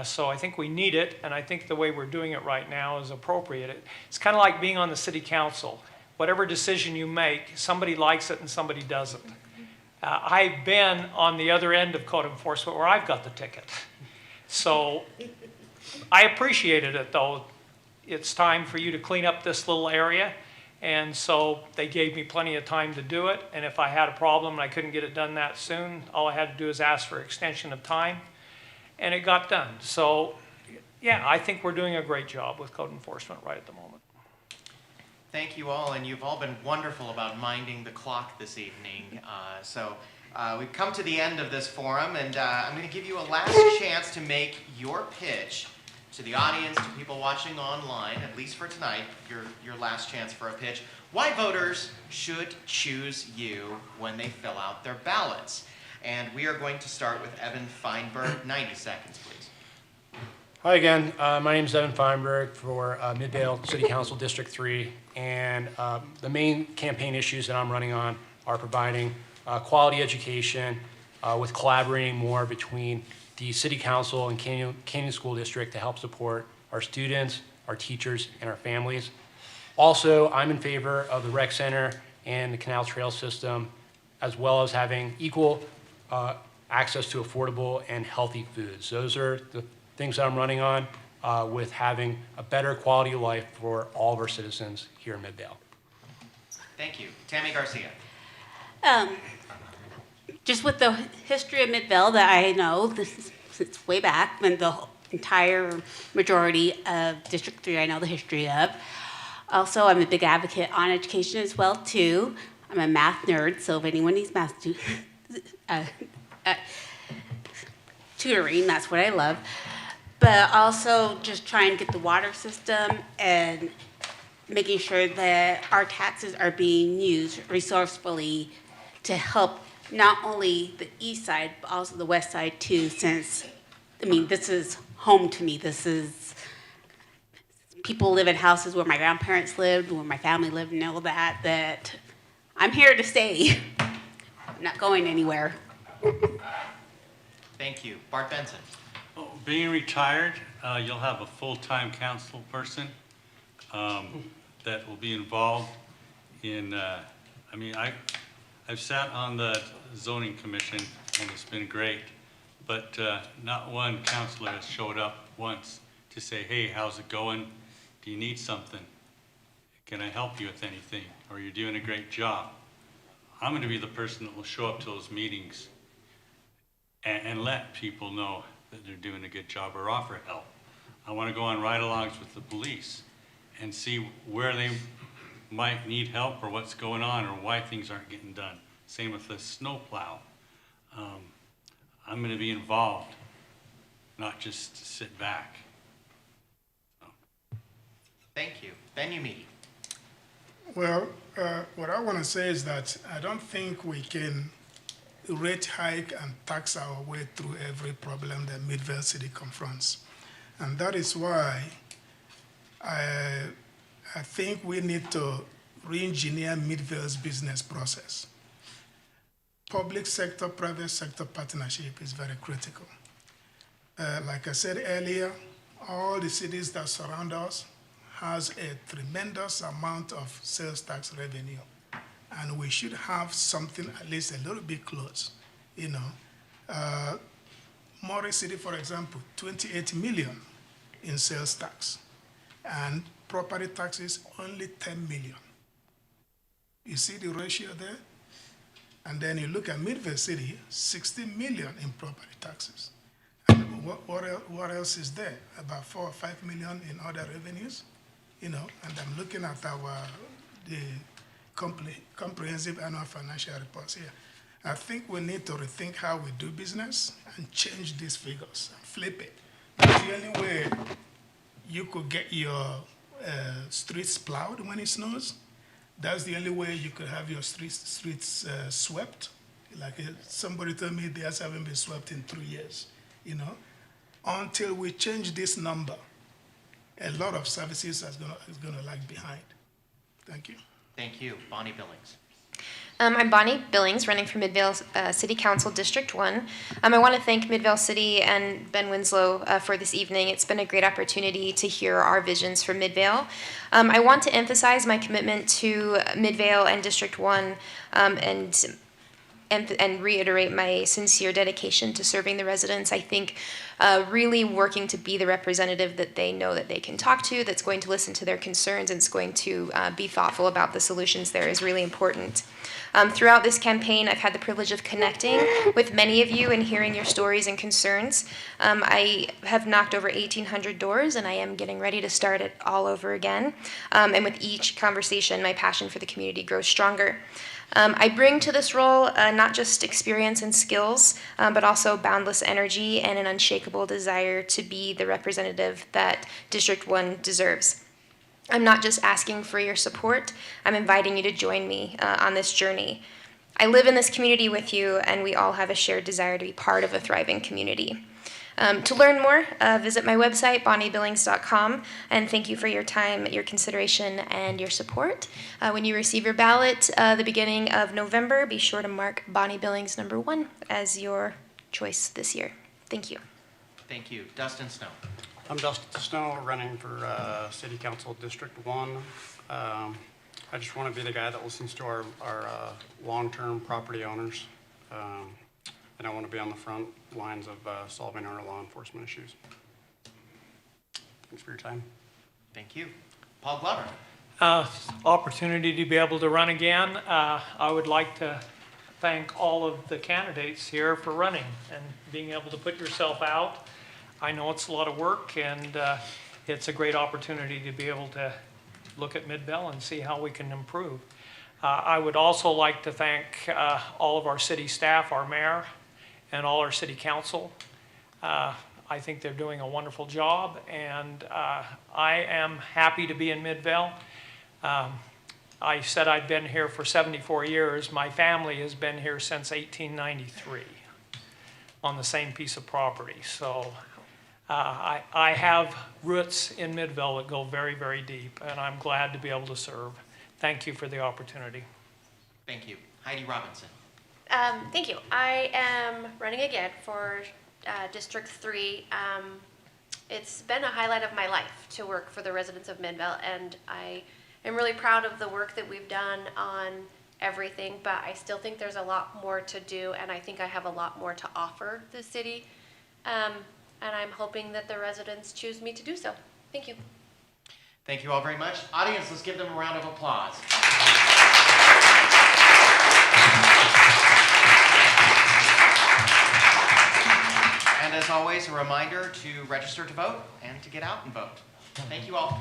So I think we need it, and I think the way we're doing it right now is appropriate. It's kind of like being on the city council. Whatever decision you make, somebody likes it and somebody doesn't. I've been on the other end of code enforcement where I've got the ticket. So I appreciated it, though. It's time for you to clean up this little area. And so they gave me plenty of time to do it. And if I had a problem and I couldn't get it done that soon, all I had to do is ask for extension of time. And it got done. So, yeah, I think we're doing a great job with code enforcement right at the moment. Thank you all, and you've all been wonderful about minding the clock this evening. We've come to the end of this forum, and I'm going to give you a last chance to make your pitch to the audience, to people watching online, at least for tonight, your last chance for a pitch. Why voters should choose you when they fill out their ballots. And we are going to start with Evan Feinberg. 90 seconds, please. Hi again, my name is Evan Feinberg for Midvale City Council District 3, and the main campaign issues that I'm running on are providing quality education with collaborating more between the City Council and Canyon School District to help support our students, our teachers, and our families. Also, I'm in favor of the rec center and the canal trail system, as well as having equal access to affordable and healthy foods. Those are the things that I'm running on with having a better quality of life for all of our citizens here in Midvale. Thank you. Tammy Garcia. Just with the history of Midvale that I know, since way back, when the entire majority of District 3 I know the history of. Also, I'm a big advocate on education as well, too. I'm a math nerd, so if anyone needs math tutoring, that's what I love. But also just trying to get the water system and making sure that our taxes are being used resourcefully to help not only the east side, but also the west side too, since, I mean, this is home to me. This is, people live in houses where my grandparents lived, where my family lived, and all that I'm here to stay. I'm not going anywhere. Thank you. Bart Benson. Being retired, you'll have a full-time council person that will be involved in, I've sat on the zoning commission and it's been great, but not one councilor has showed up once to say, hey, how's it going? Do you need something? Can I help you with anything? Or you're doing a great job. I'm gonna be the person that will show up to those meetings and let people know that they're doing a good job or offer help. I wanna go on ride-alongs with the police and see where they might need help or what's going on or why things aren't getting done. Same with the snowplow. I'm gonna be involved, not just sit back. Thank you. Ben Umidi. Well, what I want to say is that I don't think we can rate hike and tax our way through every problem that Midvale City confronts. And that is why I think we need to re-engineer Midvale's business process. Public sector, private sector partnership is very critical. Like I said earlier, all the cities that surround us has a tremendous amount of sales tax revenue. And we should have something at least a little bit close, you know. Morris City, for example, 28 million in sales tax, and property taxes only 10 million. You see the ratio there? And then you look at Midvale City, 16 million in property taxes. And what else is there? About 4 or 5 million in other revenues, you know. And I'm looking at the comprehensive annual financial reports here. I think we need to rethink how we do business and change these figures and flip it. That's the only way you could get your streets plowed when it snows. That's the only way you could have your streets swept. Like somebody told me theirs haven't been swept in 3 years, you know. Until we change this number, a lot of services is gonna lag behind. Thank you. Thank you. Bonnie Billings. I'm Bonnie Billings, running for Midvale City Council District 1. I want to thank Midvale City and Ben Winslow for this evening. It's been a great opportunity to hear our visions for Midvale. I want to emphasize my commitment to Midvale and District 1 and reiterate my sincere dedication to serving the residents. I think really working to be the representative that they know that they can talk to, that's going to listen to their concerns, and is going to be thoughtful about the solutions there is really important. Throughout this campaign, I've had the privilege of connecting with many of you and hearing your stories and concerns. I have knocked over 1,800 doors, and I am getting ready to start it all over again. And with each conversation, my passion for the community grows stronger. I bring to this role not just experience and skills, but also boundless energy and an unshakable desire to be the representative that District 1 deserves. I'm not just asking for your support, I'm inviting you to join me on this journey. I live in this community with you, and we all have a shared desire to be part of a thriving community. To learn more, visit my website, bonniebillings.com, and thank you for your time, your consideration, and your support. When you receive your ballot the beginning of November, be sure to mark Bonnie Billings #1 as your choice this year. Thank you. Thank you. Dustin Snow. I'm Dustin Snow, running for City Council District 1. I just want to be the guy that listens to our long-term property owners. And I want to be on the front lines of solving our law enforcement issues. Thanks for your time. Thank you. Paul Glover. Opportunity to be able to run again. I would like to thank all of the candidates here for running and being able to put yourself out. I know it's a lot of work, and it's a great opportunity to be able to look at Midvale and see how we can improve. I would also like to thank all of our city staff, our mayor, and all our city council. I think they're doing a wonderful job, and I am happy to be in Midvale. I said I'd been here for 74 years. My family has been here since 1893 on the same piece of property. So I have roots in Midvale that go very, very deep, and I'm glad to be able to serve. Thank you for the opportunity. Thank you. Heidi Robinson. Thank you. I am running again for District 3. It's been a highlight of my life to work for the residents of Midvale, and I am really proud of the work that we've done on everything, but I still think there's a lot more to do, and I think I have a lot more to offer the city. and I'm hoping that the residents choose me to do so. Thank you. Thank you all very much. Audience, let's give them a round of applause. And as always, a reminder to register to vote and to get out and vote. Thank you all.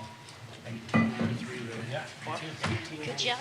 Good job.